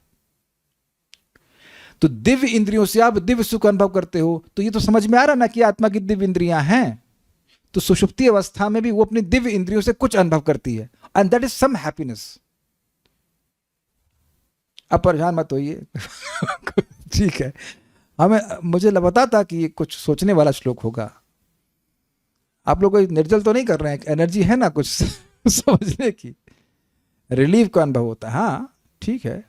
तो दिव्य इंद्रियों से आप दिव्य सुख अनुभव करते हो, तो ये तो समझ में आ रहा ना कि आत्मा की दिव्य इंद्रियां हैं। तो सुषुप्ति अवस्था में भी वो अपनी दिव्य इंद्रियों से कुछ अनुभव करती है, and that is some happiness. अब परेशान मत होइए ठीक है, मुझे पता था कि ये कुछ सोचने वाला श्लोक होगा। आप लोग कोई निर्जल तो नहीं कर रहे हैं, एनर्जी है ना कुछ समझने की, रिलीफ का अनुभव होता है। हाँ ठीक है।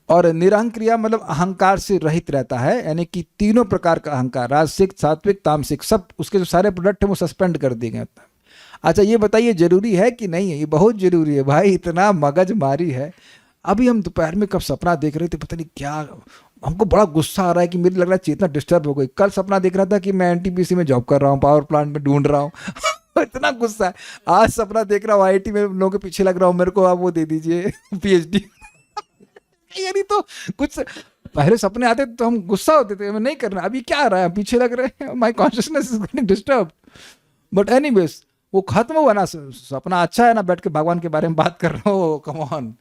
और निरहंक्रिया मतलब अहंकार से रहित रहता है, यानी कि तीनों प्रकार का अहंकार, राजसिक, सात्विक, तामसिक, सब उसके जो सारे प्रोडक्ट हैं वो सस्पेंड कर दिए गए। अच्छा ये बताइए जरूरी है कि नहीं है? ये बहुत जरूरी है भाई, इतना मगज मारी है। अभी हम दोपहर में कब सपना देख रहे थे, पता नहीं क्या, हमको बड़ा गुस्सा आ रहा है कि मेरी लग रहा है चेतना डिस्टर्ब हो गई। कल सपना देख रहा था कि मैं एनटीपीसी में जॉब कर रहा हूँ, पावर प्लांट में ढूंढ रहा हूँ इतना गुस्सा है। आज सपना देख रहा हूँ आईटी में लोगों के पीछे लग रहा हूँ, मेरे को आप वो दे दीजिए पीएचडी यानी तो कुछ पहले सपने आते तो हम गुस्सा होते थे, मैं नहीं करना, अभी क्या आ रहा है, पीछे लग रहे हैं, my consciousness is getting disturb. But anyways वो खत्म हुआ ना, सपना अच्छा है ना, बैठ के भगवान के बारे में बात कर रहा हूँ, कम ऑन।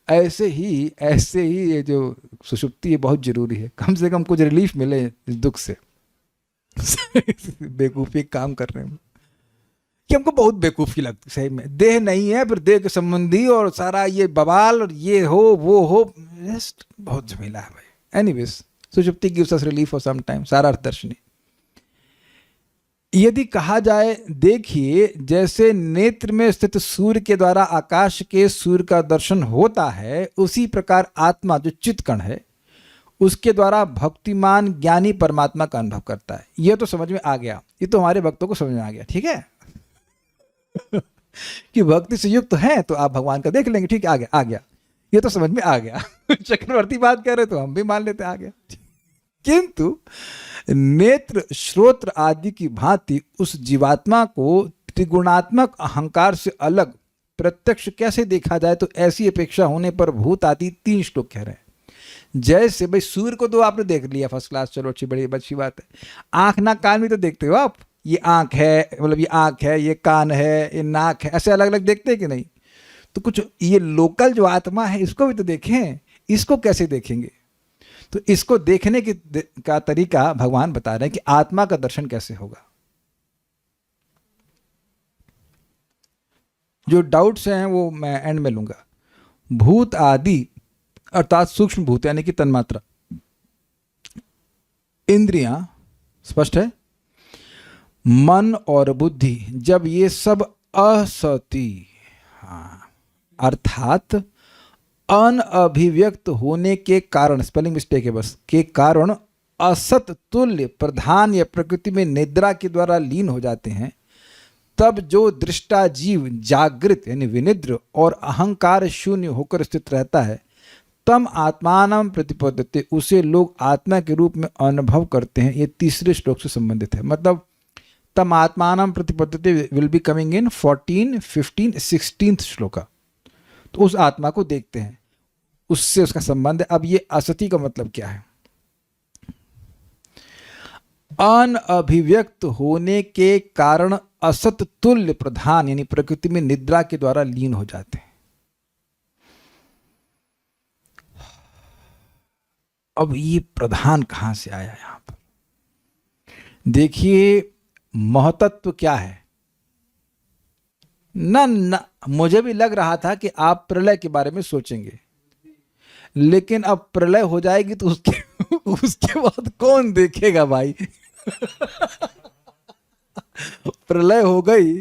ऐसे ही ये जो सुषुप्ति है बहुत जरूरी है, कम से कम कुछ रिलीफ मिले इस दुख से बेवकूफ़ी काम कर रहे हैं कि हमको बहुत बेवकूफ़ी लगती सही में। देह नहीं है, फिर देह के संबंधी और सारा ये बवाल और ये हो वो हो, जस्ट बहुत झमेला है भाई। एनीवेज सुषुप्ति gives us relief for some time, सारा दर्शनी। यदि कहा जाए, देखिए जैसे नेत्र में स्थित सूर्य के द्वारा आकाश के सूर्य का दर्शन होता है, उसी प्रकार आत्मा जो चित्कण है उसके द्वारा भक्तिमान ज्ञानी परमात्मा का अनुभव करता है। यह तो समझ में आ गया, ये तो हमारे भक्तों को समझ में आ गया, ठीक है कि भक्ति से युक्त है तो आप भगवान का देख लेंगे, ठीक है, आ गया ये तो समझ में आ गया चक्रवर्ती बात कह रहे तो हम भी मान लेते आ गया। किंतु नेत्र श्रोत्र आदि की भांति उस जीवात्मा को त्रिगुणात्मक अहंकार से अलग प्रत्यक्ष कैसे देखा जाए, तो ऐसी अपेक्षा होने पर भूत आदि 3 श्लोक कह रहे हैं। जैसे भाई सूर्य को तो आपने देख लिया फर्स्ट क्लास, चलो अच्छी बड़ी अच्छी बात है। आंख नाक कान भी तो देखते हो आप, ये आंख है, मतलब ये आंख है, ये कान है, ये नाक है, ऐसे अलग अलग देखते हैं कि नहीं? तो कुछ ये लोकल जो आत्मा है इसको भी तो देखें, इसको कैसे देखेंगे? तो इसको देखने का तरीका भगवान बता रहे हैं कि आत्मा का दर्शन कैसे होगा। जो डाउट्स हैं वो मैं एंड में लूंगा। भूत आदि अर्थात सूक्ष्म भूत यानी कि तन्मात्रा, इंद्रियां, स्पष्ट है, मन और बुद्धि, जब ये सब असती, अर्थात अनअभिव्यक्त होने के कारण, स्पेलिंग मिस्टेक है बस, के कारण असत तुल्य प्रधान या प्रकृति में निद्रा के द्वारा लीन हो जाते हैं, तब जो दृष्टा जीव जागृत यानी विनिद्र और अहंकार शून्य होकर स्थित रहता है, तम आत्मानं प्रतिपद्यते, उसे लोग आत्मा के रूप में अनुभव करते हैं। ये तीसरे श्लोक से संबंधित है। मतलब तम आत्मानं प्रतिपद्यते will be coming in 14, 15, 16 shloka. तो उस आत्मा को देखते हैं, उससे उसका संबंध है। अब ये असति का मतलब क्या है? अनअभिव्यक्त होने के कारण असत तुल्य प्रधान यानी प्रकृति में निद्रा के द्वारा लीन हो जाते हैं। अब ये प्रधान कहां से आया यहां पर? देखिए महतत्व क्या है ना, मुझे भी लग रहा था कि आप प्रलय के बारे में सोचेंगे, लेकिन अब प्रलय हो जाएगी तो उसके बाद कौन देखेगा भाई प्रलय हो गई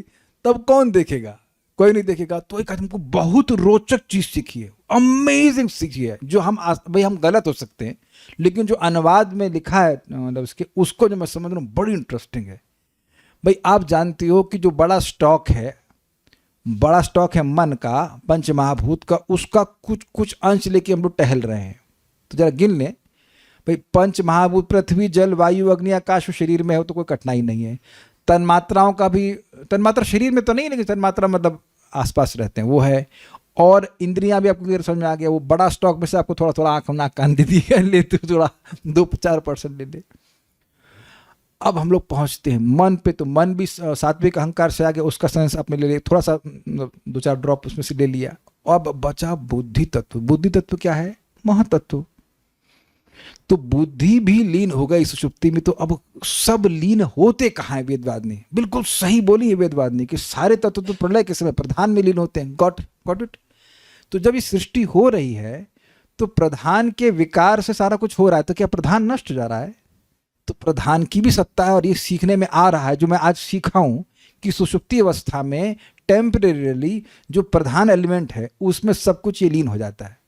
तब कौन देखेगा? कोई नहीं देखेगा। तो एक हमको बहुत रोचक चीज सीखी है, अमेजिंग सीखी है, जो हम भाई हम गलत हो सकते हैं, लेकिन जो अनुवाद में लिखा है मतलब उसको जो मैं समझ रहा हूँ बड़ी इंटरेस्टिंग है। भाई आप जानती हो कि जो बड़ा स्टॉक है मन का, पंच महाभूत का, उसका कुछ कुछ अंश लेके हम लोग टहल रहे हैं। तो जरा गिन लें भाई, पंच महाभूत पृथ्वी जल वायु अग्नि आकाश शरीर में हो तो कोई कठिनाई नहीं है। तन्मात्राओं का भी, तन्मात्रा शरीर में तो नहीं, लेकिन तन्मात्रा मतलब आसपास रहते हैं, वो है। और इंद्रियां भी आपको क्लियर समझ में आ गया। वो बड़ा स्टॉक में से आपको थोड़ा थोड़ा आंख नाक कान दे दिया, लेते थोड़ा 2-4% ले ले। अब हम लोग पहुंचते हैं मन पे। तो मन भी सात्विक अहंकार से आ गया, उसका सेंस आपने ले लिया, थोड़ा सा 2-4 ड्रॉप उसमें से ले लिया। अब बचा बुद्धि तत्व। बुद्धि तत्व क्या है? महातत्व। तो बुद्धि भी लीन हो गई सुषुप्ति में। तो अब सब लीन होते कहाँ है? वेदवाद ने बिल्कुल सही बोली है, वेदवाद ने, कि सारे तत्व तो प्रलय के समय प्रधान में लीन होते हैं। Got it? तो जब ये सृष्टि हो रही है तो प्रधान के विकार से सारा कुछ हो रहा है, तो क्या प्रधान नष्ट जा रहा है? तो प्रधान की भी सत्ता है, और ये सीखने में आ रहा है, जो मैं आज सीखा हूं कि सुषुप्ति अवस्था में टेम्परेली जो प्रधान एलिमेंट है उसमें सब कुछ ये लीन हो जाता है।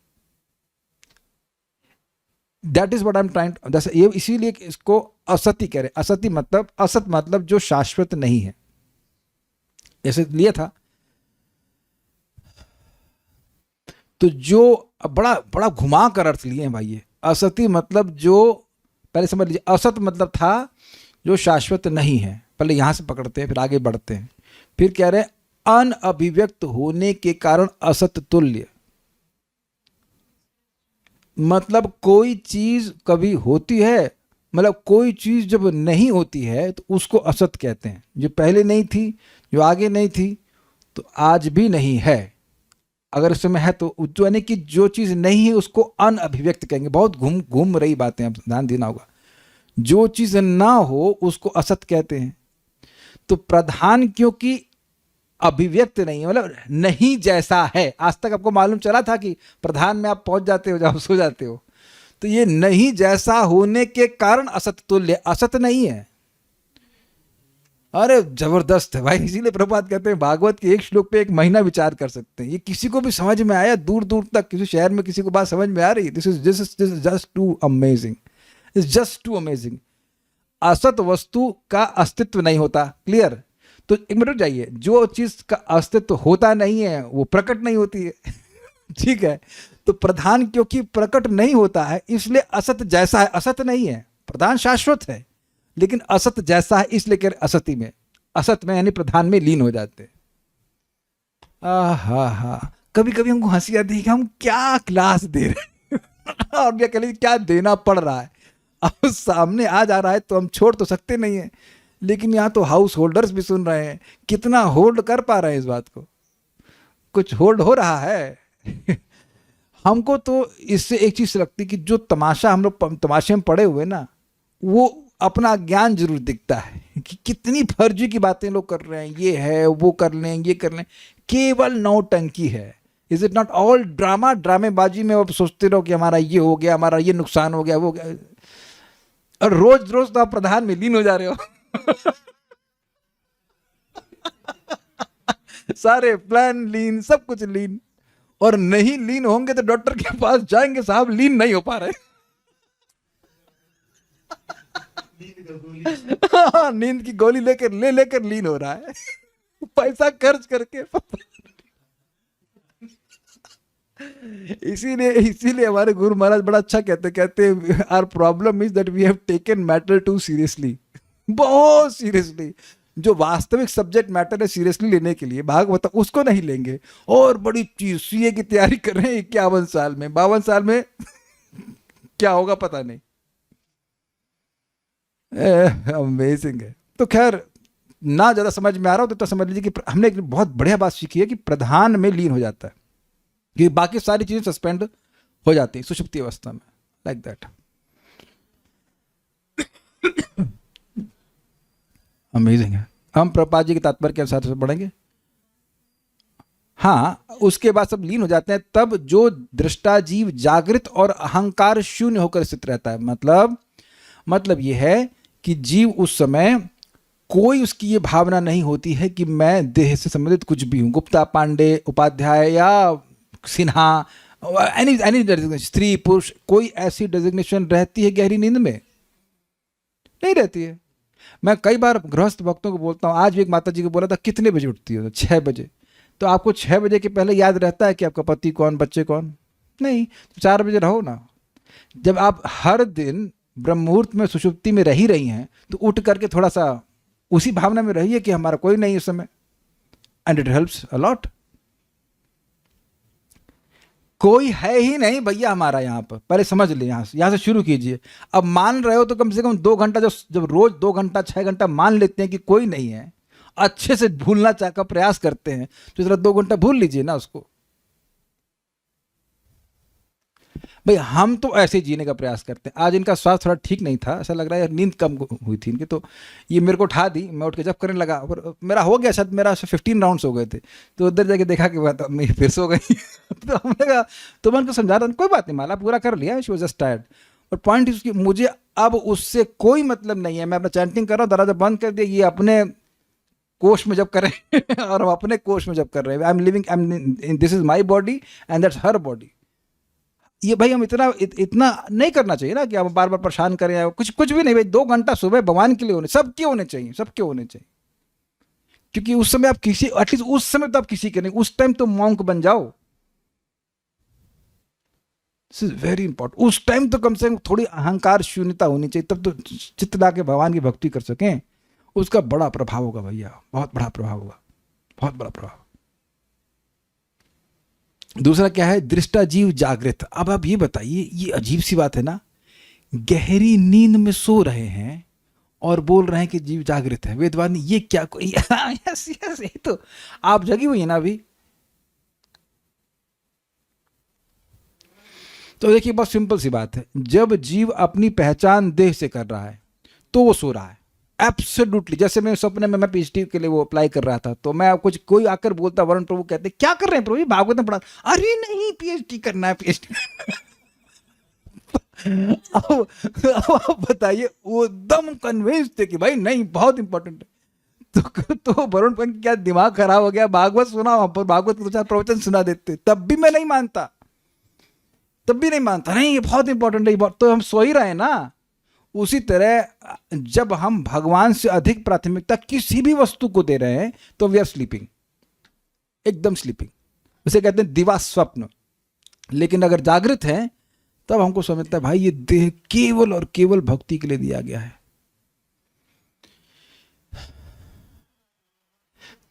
That is what I am trying, ये इसीलिए इसको असति कह रहे। असति मतलब, असत मतलब जो शाश्वत नहीं है, ऐसे लिया था। तो जो बड़ा बड़ा घुमा कर अर्थ लिए हैं भाई ये। असति मतलब जो, पहले समझ लीजिए, असत मतलब था जो शाश्वत नहीं है। पहले यहां से पकड़ते हैं, फिर आगे बढ़ते हैं। फिर कह रहे हैं अनअभिव्यक्त होने के कारण असत तुल्य। मतलब कोई चीज कभी होती है, मतलब कोई चीज जब नहीं होती है तो उसको असत कहते हैं। जो पहले नहीं थी, जो आगे नहीं थी, तो आज भी नहीं है। अगर उस समय है तो यानी कि जो चीज नहीं है उसको अनअभिव्यक्त कहेंगे। बहुत घूम रही बातें, अब ध्यान देना होगा। जो चीज ना हो उसको असत कहते हैं। तो प्रधान क्योंकि अभिव्यक्त नहीं है, मतलब नहीं जैसा है। आज तक आपको मालूम चला था कि प्रधान में आप पहुंच जाते हो जब सो जाते हो। तो ये नहीं जैसा होने के कारण असत तुल्य, असत नहीं है। अरे जबरदस्त है भाई। इसीलिए प्रभुपाद कहते हैं भागवत के एक श्लोक पे एक महीना विचार कर सकते हैं। ये किसी को भी समझ में आया, दूर दूर तक किसी शहर में किसी को बात समझ में आ रही? This is just too amazing, is just too amazing. असत वस्तु का अस्तित्व नहीं होता। क्लियर? तो एक मिनट रुक जाइए। जो चीज का अस्तित्व होता नहीं है वो प्रकट नहीं होती है। ठीक है? तो प्रधान क्योंकि प्रकट नहीं होता है इसलिए असत जैसा है। असत नहीं है, प्रधान शाश्वत है, लेकिन असत जैसा है इसलिए असति में, असत में यानी प्रधान में लीन हो जाते। हा, कभी कभी हमको हंसी आती है कि हम क्या क्लास दे रहे हैं और क्या कह क्या देना पड़ रहा है। अब सामने आ जा रहा है तो हम छोड़ तो सकते नहीं है, लेकिन यहाँ तो हाउस होल्डर्स भी सुन रहे हैं। कितना होल्ड कर पा रहे हैं इस बात को? कुछ होल्ड हो रहा है। हमको तो इससे एक चीज लगती कि जो तमाशा हम लोग तमाशे में पड़े हुए ना, वो अपना ज्ञान जरूर दिखता है कि कितनी फर्जी की बातें लोग कर रहे हैं। ये है, वो कर लें, ये कर लें, केवल नौटंकी है। Is it not all drama? ड्रामेबाजी में आप सोचते रहो कि हमारा ये हो गया, हमारा ये नुकसान हो गया, वो गया, और रोज रोज तो आप प्रधान में लीन हो जा रहे हो। सारे प्लान लीन, सब कुछ लीन। और नहीं लीन होंगे तो डॉक्टर के पास जाएंगे, साहब लीन नहीं हो पा रहे। नींद की गोली लेकर लीन हो रहा है। पैसा खर्च करके। इसीलिए हमारे गुरु महाराज बड़ा अच्छा कहते हैं our problem is that we have taken matter too seriously. बहुत सीरियसली। जो वास्तविक सब्जेक्ट मैटर है सीरियसली लेने के लिए, भागवत, उसको नहीं लेंगे। और बड़ी चीज सीए की तैयारी कर रहे हैं 51 साल में, 52 साल में क्या होगा पता नहीं। अमेजिंग है। तो खैर, ना ज्यादा समझ में आ रहा हो तो समझ लीजिए कि हमने एक बहुत बढ़िया बात सीखी है कि प्रधान में लीन हो जाता है, कि बाकी सारी चीजें सस्पेंड हो जाती है सुषुप्ति अवस्था में, लाइक दैट। अमेजिंग है। हम प्रभुपाद जी के तात्पर्य के अनुसार से पढ़ेंगे। हाँ, उसके बाद सब लीन हो जाते हैं। तब जो दृष्टा जीव जागृत और अहंकार शून्य होकर स्थित रहता है। मतलब यह है कि जीव उस समय कोई उसकी ये भावना नहीं होती है कि मैं देह से संबंधित कुछ भी हूं। गुप्ता, पांडे, उपाध्याय या सिन्हा, एनी स्त्री पुरुष, कोई ऐसी डेजिग्नेशन रहती है गहरी नींद में? नहीं रहती है। मैं कई बार गृहस्थ भक्तों को बोलता हूँ, आज भी एक माता जी को बोला था, कितने बजे उठती हो? 6 बजे। तो आपको 6 बजे के पहले याद रहता है कि आपका पति कौन, बच्चे कौन? नहीं। तो 4 बजे रहो ना। जब आप हर दिन ब्रह्म मुहूर्त में सुषुप्ति में रही हैं तो उठ करके थोड़ा सा उसी भावना में रहिए कि हमारा कोई नहीं इस समय, and it helps a lot. कोई है ही नहीं भैया हमारा यहाँ पर, पहले समझ ले। यहाँ से शुरू कीजिए। अब मान रहे हो तो कम से कम 2 घंटा, जब रोज 2 घंटा 6 घंटा मान लेते हैं कि कोई नहीं है, अच्छे से भूलना का प्रयास करते हैं, तो जरा 2 घंटा भूल लीजिए ना उसको। भाई हम तो ऐसे ही जीने का प्रयास करते हैं। आज इनका स्वास्थ्य थोड़ा ठीक नहीं था, ऐसा लग रहा है यार नींद कम हुई थी इनकी, तो ये मेरे को उठा दी, मैं उठ के जब करने लगा और मेरा हो गया, शायद मेरा 15 राउंड्स हो गए थे, तो उधर जाके देखा कि बात मैं फिर सो गई। तो हमने कहा, तो मैं उनको समझा रहा, कोई बात नहीं माला, पूरा कर लिया, शी वाज जस्ट टायर्ड। और पॉइंट इसकी, मुझे अब उससे कोई मतलब नहीं है, मैं अपना चैंटिंग कर रहा हूँ, दरवाजा बंद कर दिया, ये अपने कोष में जब कर रहे हैं और हम अपने कोष में जब कर रहे हैं। I am living, this is my body and that's her body. ये भाई हम इतना नहीं करना चाहिए ना कि हम बार बार परेशान करें, कुछ भी नहीं भाई। 2 घंटा सुबह भगवान के लिए होने, सबके होने चाहिए, सबके होने चाहिए। क्योंकि उस समय आप किसी, एटलीस्ट उस समय तो आप किसी के नहीं, उस टाइम तो मॉन्क बन जाओ। This is very important. उस टाइम तो कम से कम थोड़ी अहंकार शून्यता होनी चाहिए, तब तो चित्त ला के भगवान की भक्ति कर सकें। उसका बड़ा प्रभाव होगा भैया, बहुत बड़ा प्रभाव होगा, बहुत बड़ा प्रभाव। दूसरा क्या है, दृष्टा जीव जागृत। अब आप ये बताइए, ये अजीब सी बात है ना, गहरी नींद में सो रहे हैं और बोल रहे हैं कि जीव जागृत है। वेदवादी ये क्या कोई यस यस, ये तो आप जगी हुई है ना अभी। तो देखिए बहुत सिंपल सी बात है, जब जीव अपनी पहचान देह से कर रहा है तो वो सो रहा है एब्सोल्युटली। जैसे मैं सपने में मैं पीएचडी के लिए वो अप्लाई कर रहा था, तो मैं कुछ कोई आकर बोलता, वरुण प्रभु कहते क्या कर रहे हैं प्रभु, भागवत में पढ़ा, अरे नहीं पीएचडी करना है, पीएचडी। अब आप बताइए, वो एकदम कन्विंस थे कि भाई नहीं बहुत इंपॉर्टेंट है। तो वरुण प्रभु क्या दिमाग खराब हो गया, भागवत सुना, वहां पर भागवत के 2-4 प्रवचन सुना देते, तब भी मैं नहीं मानता, तब भी नहीं मानता, नहीं ये बहुत इंपॉर्टेंट है। तो हम सो ही रहे ना। उसी तरह जब हम भगवान से अधिक प्राथमिकता किसी भी वस्तु को दे रहे हैं तो वी आर स्लीपिंग, एकदम स्लीपिंग, उसे कहते हैं दिवा स्वप्न। लेकिन अगर जागृत है तब हमको समझता है भाई ये देह केवल और केवल भक्ति के लिए दिया गया है।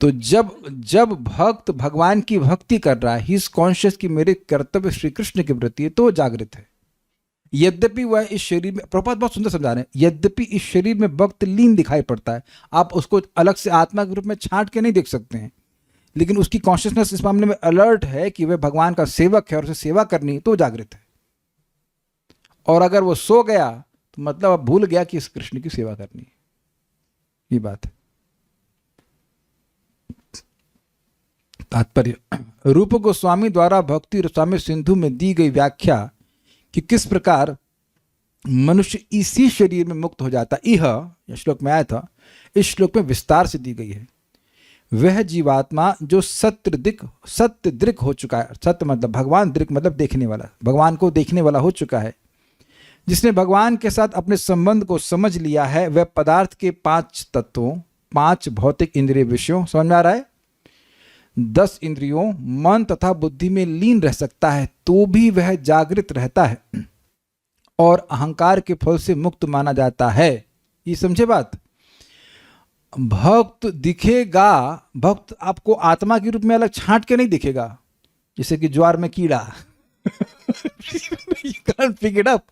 तो जब भक्त भगवान की भक्ति कर रहा है, ही इज कॉन्शियस कि मेरे कर्तव्य श्री कृष्ण के प्रति है, तो जागृत है। यद्यपि वह इस शरीर में, प्रभुपाद बहुत सुंदर समझा रहे हैं, यद्यपि इस शरीर में भक्त लीन दिखाई पड़ता है, आप उसको अलग से आत्मा के रूप में छांट के नहीं देख सकते हैं, लेकिन उसकी कॉन्शियसनेस इस मामले में अलर्ट है कि वह भगवान का सेवक है और उसे सेवा करनी है, तो जागृत है। और अगर वो सो गया तो मतलब अब भूल गया कि इस कृष्ण की सेवा करनी है, ये बात है। तात्पर्य, रूप गोस्वामी द्वारा भक्ति रसामृत सिंधु में दी गई व्याख्या कि किस प्रकार मनुष्य इसी शरीर में मुक्त हो जाता, यह श्लोक में आया था, इस श्लोक में विस्तार से दी गई है। वह जीवात्मा जो सत्य दृक हो चुका है, सत्य मतलब भगवान, दृक मतलब देखने वाला, भगवान को देखने वाला हो चुका है, जिसने भगवान के साथ अपने संबंध को समझ लिया है, वह पदार्थ के 5 तत्वों, 5 भौतिक इंद्रिय विषयों, समझ में आ रहा है, 10 इंद्रियों, मन तथा बुद्धि में लीन रह सकता है, तो भी वह जागृत रहता है और अहंकार के फल से मुक्त माना जाता है। ये समझे बात। भक्त दिखेगा, भक्त आपको आत्मा के रूप में अलग छांट के नहीं दिखेगा, जैसे कि ज्वार में कीड़ा पिक अप,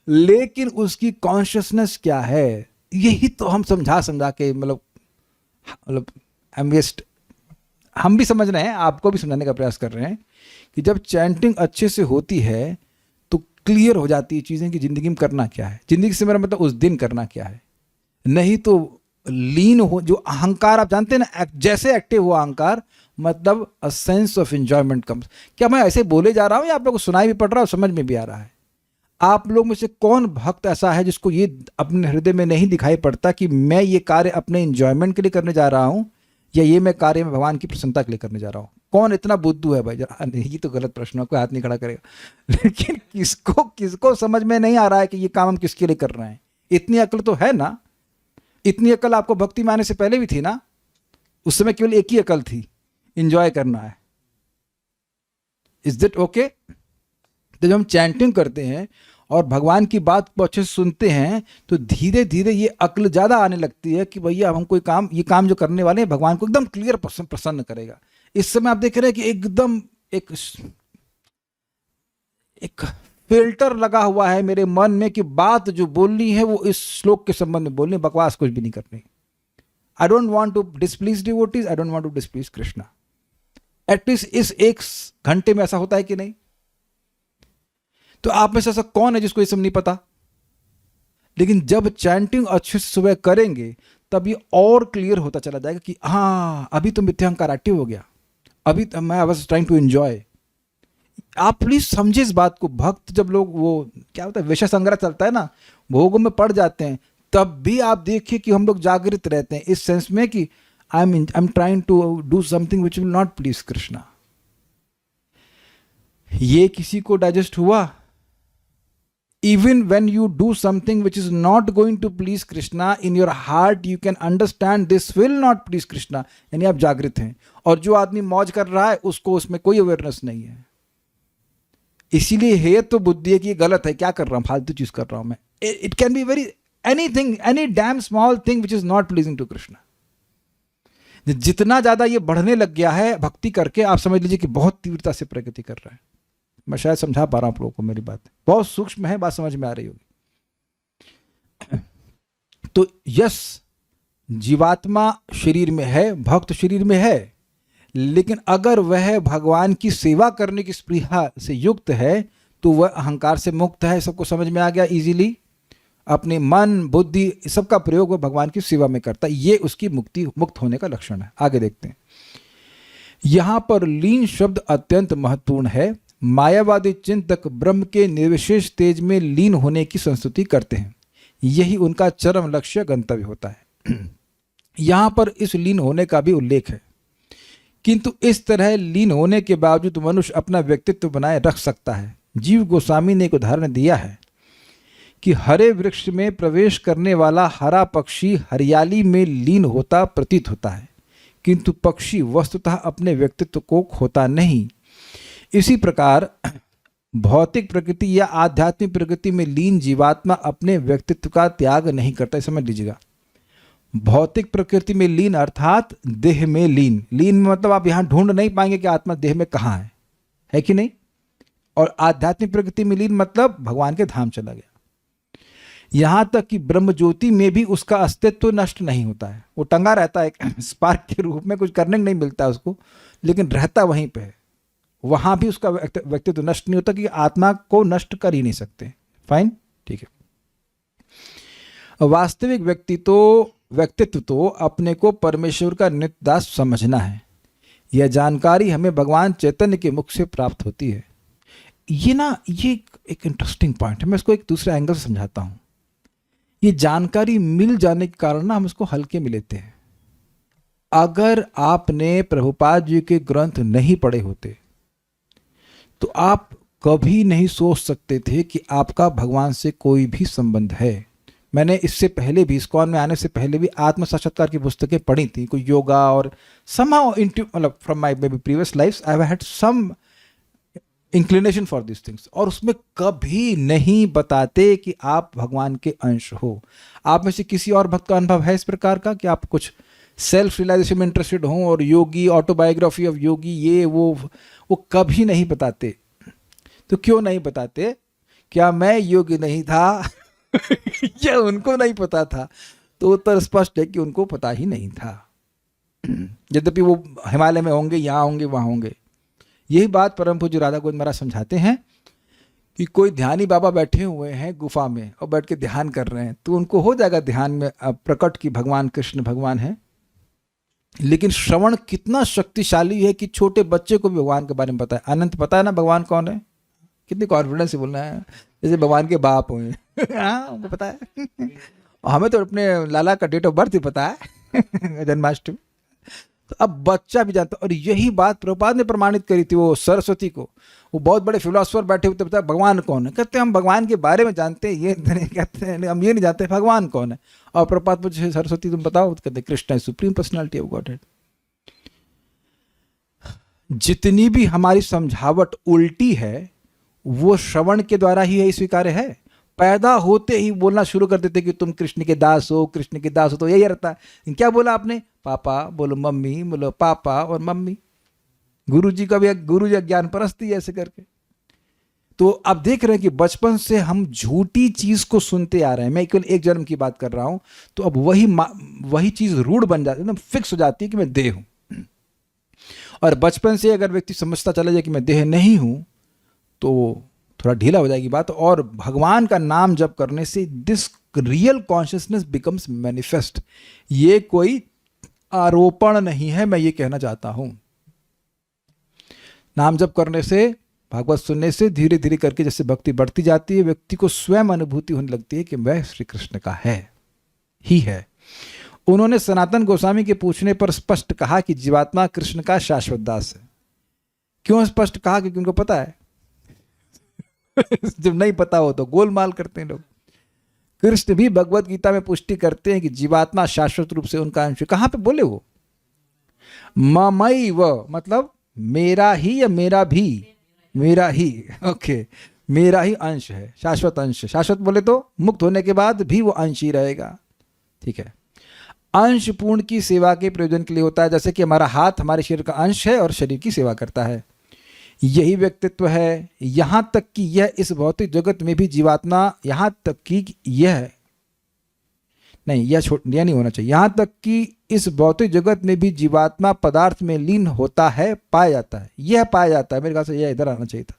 लेकिन उसकी कॉन्शियसनेस क्या है, यही तो हम समझा के मतलब हम भी समझ रहे हैं, आपको भी समझाने का प्रयास कर रहे हैं कि जब चैंटिंग अच्छे से होती है तो क्लियर हो जाती है चीज़ें कि ज़िंदगी में करना क्या है। ज़िंदगी से मेरा मतलब उस दिन करना क्या है, नहीं तो लीन हो जो अहंकार, आप जानते हैं ना, जैसे एक्टिव हुआ अहंकार मतलब a sense of enjoyment comes. क्या मैं ऐसे बोले जा रहा हूँ या आप लोगों को सुनाई भी पड़ रहा है और समझ में भी आ रहा है? आप लोग में से कौन भक्त ऐसा है जिसको ये अपने हृदय में नहीं दिखाई पड़ता कि मैं ये कार्य अपने एंजॉयमेंट के लिए करने जा रहा हूँ या ये मैं कार्य में भगवान की प्रसन्नता के लिए करने जा रहा हूँ? कौन इतना बुद्धू है भाई? जरा ये तो गलत प्रश्न है, कोई हाथ नहीं खड़ा करेगा। लेकिन किसको समझ में नहीं आ रहा है कि ये काम हम किसके लिए कर रहे हैं? इतनी अक्ल तो है ना। इतनी अक्ल आपको भक्ति में आने से पहले भी थी ना। उस समय केवल एक ही अक्ल थी, एंजॉय करना है। Is that okay? तो जब हम चैंटिंग करते हैं और भगवान की बात को अच्छे से सुनते हैं तो धीरे धीरे ये अक्ल ज़्यादा आने लगती है कि भैया हम कोई काम, ये काम जो करने वाले हैं भगवान को एकदम क्लियर प्रसन्न करेगा। इस समय आप देख रहे हैं कि एकदम एक फिल्टर लगा हुआ है मेरे मन में कि बात जो बोलनी है वो इस श्लोक के संबंध में बोलनी, बकवास कुछ भी नहीं करनी। I don't want to displease devotees, I don't want to displease Krishna. At least इस 1 घंटे में ऐसा होता है कि नहीं? तो आप में से ऐसा कौन है जिसको ये सब नहीं पता? लेकिन जब चैंटिंग अच्छे से सुबह करेंगे तब ये और क्लियर होता चला जाएगा कि हाँ, अभी तो मिथ्यांकार एक्टिव हो गया, अभी तो मैं I was trying to enjoy. आप प्लीज समझे इस बात को। भक्त जब लोग वो क्या होता है विषय संग्रह चलता है ना, भोगों में पड़ जाते हैं, तब भी आप देखिए कि हम लोग जागृत रहते हैं इस सेंस में कि I am trying to do something which will not please Krishna. ये किसी को डाइजेस्ट हुआ? Even when you do something which is not going to please Krishna, in your heart you can understand this will not please Krishna, यानी आप जागृत हैं। और जो आदमी मौज कर रहा है उसको उसमें कोई अवेयरनेस नहीं है। इसीलिए है तो बुद्धि है कि ये गलत है, क्या कर रहा हूं, फालतू चीज कर रहा हूं मैं। It can be very anything, any damn small thing which is not pleasing to Krishna. जितना ज्यादा ये बढ़ने लग गया है भक्ति करके, आप समझ लीजिए कि बहुत तीव्रता से प्रगति कर रहा है। मैं शायद समझा पा रहा हूं आप लोगों को, मेरी बात बहुत सूक्ष्म है, बात समझ में आ रही होगी। तो यस, जीवात्मा शरीर में है, भक्त शरीर में है, लेकिन अगर वह भगवान की सेवा करने की स्पृहा से युक्त है तो वह अहंकार से मुक्त है। सबको समझ में आ गया इजीली? अपने मन बुद्धि सबका प्रयोग वह भगवान की सेवा में करता है, ये उसकी मुक्त होने का लक्षण है। आगे देखते हैं। यहां पर लीन शब्द अत्यंत महत्वपूर्ण है। मायावादी चिंतक ब्रह्म के निर्विशेष तेज में लीन होने की संस्तुति करते हैं, यही उनका चरम लक्ष्य गंतव्य होता है। यहां पर इस लीन होने का भी उल्लेख है, किंतु इस तरह लीन होने के बावजूद मनुष्य अपना व्यक्तित्व बनाए रख सकता है। जीव गोस्वामी ने एक उदाहरण दिया है कि हरे वृक्ष में प्रवेश करने वाला हरा पक्षी हरियाली में लीन होता प्रतीत होता है, किंतु पक्षी वस्तुतः अपने व्यक्तित्व को खोता नहीं। इसी प्रकार भौतिक प्रकृति या आध्यात्मिक प्रकृति में लीन जीवात्मा अपने व्यक्तित्व का त्याग नहीं करता। समझ लीजिएगा, भौतिक प्रकृति में लीन अर्थात देह में लीन। लीन मतलब आप यहां ढूंढ नहीं पाएंगे कि आत्मा देह में कहां है कि नहीं। और आध्यात्मिक प्रकृति में लीन मतलब भगवान के धाम चला गया। यहां तक कि ब्रह्म ज्योति में भी उसका अस्तित्व नष्ट नहीं होता है, वो टंगा रहता है एक स्पार्क के रूप में, कुछ करने नहीं मिलता उसको, लेकिन रहता वहीं पे है। वहां भी उसका व्यक्तित्व नष्ट नहीं होता, कि आत्मा को नष्ट कर ही नहीं सकते। फाइन, ठीक है। वास्तविक व्यक्तित्व तो अपने को परमेश्वर का नित्य दास समझना है। यह जानकारी हमें भगवान चैतन्य के मुख से प्राप्त होती है। ये एक इंटरेस्टिंग पॉइंट है, मैं इसको एक दूसरे एंगल से समझाता हूं। ये जानकारी मिल जाने के कारण ना हम इसको हल्के में लेते हैं। अगर आपने प्रभुपाद जी के ग्रंथ नहीं पढ़े होते तो आप कभी नहीं सोच सकते थे कि आपका भगवान से कोई भी संबंध है। मैंने इससे पहले भी, इस्कॉन में आने से पहले भी आत्म साक्षात्कार की पुस्तकें पढ़ी थी, कोई योगा और somehow मतलब from my maybe previous lives I have had some inclination for these things, और उसमें कभी नहीं बताते कि आप भगवान के अंश हो। आप में से किसी और भक्त का अनुभव है इस प्रकार का कि आप कुछ सेल्फ रियलाइजेशन में इंटरेस्टेड हों और योगी, ऑटोबायोग्राफी ऑफ योगी, ये वो कभी नहीं बताते। तो क्यों नहीं बताते? क्या मैं योगी नहीं था या उनको नहीं पता था? तो उत्तर स्पष्ट है कि उनको पता ही नहीं था। यद्यपि वो हिमालय में होंगे, यहाँ होंगे, वहाँ होंगे। यही बात परम पूज्य राधा गोविंद महाराज समझाते हैं कि कोई ध्यानी बाबा बैठे हुए हैं गुफा में और बैठ के ध्यान कर रहे हैं, तो उनको हो जाएगा ध्यान में प्रकट कि भगवान कृष्ण भगवान है। लेकिन श्रवण कितना शक्तिशाली है कि छोटे बच्चे को भी भगवान के बारे में पता है। अनंत पता है ना भगवान कौन है? कितनी कॉन्फिडेंस से बोलना है, जैसे भगवान के बाप हुए। हाँ, उनको पता है। हमें तो अपने लाला का डेट ऑफ बर्थ ही पता है, जन्माष्टमी। तो अब बच्चा भी जानता। और यही बात प्रभुपाद ने प्रमाणित करी थी वो सरस्वती को। वो बहुत बड़े फिलोसोफर बैठे हुए थे, बताया भगवान कौन है? कहते हम भगवान के बारे में जानते हैं, ये कहते हैं हम ये नहीं जानते भगवान कौन है। और प्रभुपाद पूछे सरस्वती तुम बताओ, कहते कृष्ण है सुप्रीम पर्सनालिटी ऑफ गॉडहेड। जितनी भी हमारी समझावट उल्टी है वो श्रवण के द्वारा ही स्वीकार्य है। पैदा होते ही बोलना शुरू कर देते कि तुम कृष्ण के दास हो, कृष्ण के दास हो, तो यही रहता है। क्या बोला आपने? पापा बोलो मम्मी, बोलो पापा और मम्मी। गुरु जी का भी गुरु जी ज्ञान परस्ती ऐसे करके। तो आप देख रहे हैं कि बचपन से हम झूठी चीज को सुनते आ रहे हैं। मैं केवल एक जन्म की बात कर रहा हूं। तो अब वही चीज रूढ़ बन जाती है, एकदम फिक्स हो जाती है कि मैं देह हूं। और बचपन से अगर व्यक्ति समझता चला जाए कि मैं देह नहीं हूं, तो थोड़ा ढीला हो जाएगी बात। और भगवान का नाम जप करने से this real consciousness becomes manifest. ये कोई आरोपण नहीं है, मैं ये कहना चाहता हूं। नाम जप करने से, भागवत सुनने से धीरे धीरे करके जैसे भक्ति बढ़ती जाती है, व्यक्ति को स्वयं अनुभूति होने लगती है कि वह श्री कृष्ण का है ही है। उन्होंने सनातन गोस्वामी के पूछने पर स्पष्ट कहा कि जीवात्मा कृष्ण का शाश्वत दास है। क्यों स्पष्ट कहा? क्योंकि उनको पता है। जब नहीं पता हो तो गोलमाल करते हैं लोग। कृष्ण भी भगवत गीता में पुष्टि करते हैं कि जीवात्मा शाश्वत रूप से उनका अंश है। कहां पे बोले वो? ममई व, मतलब मेरा ही या मेरा भी? मेरा ही, ओके, मेरा ही अंश है, शाश्वत अंश। शाश्वत बोले तो मुक्त होने के बाद भी वो अंश ही रहेगा, ठीक है। अंश पूर्ण की सेवा के प्रयोजन के लिए होता है, जैसे कि हमारा हाथ हमारे शरीर का अंश है और शरीर की सेवा करता है। यही व्यक्तित्व है। यहां तक कि यह इस भौतिक जगत में भी जीवात्मा, यहां तक कि यह नहीं, यह नहीं होना चाहिए। यहां तक कि इस भौतिक जगत में भी जीवात्मा पदार्थ में लीन होता है, पाया जाता है। यह पाया जाता है, मेरे ख्याल से यह इधर आना चाहिए था।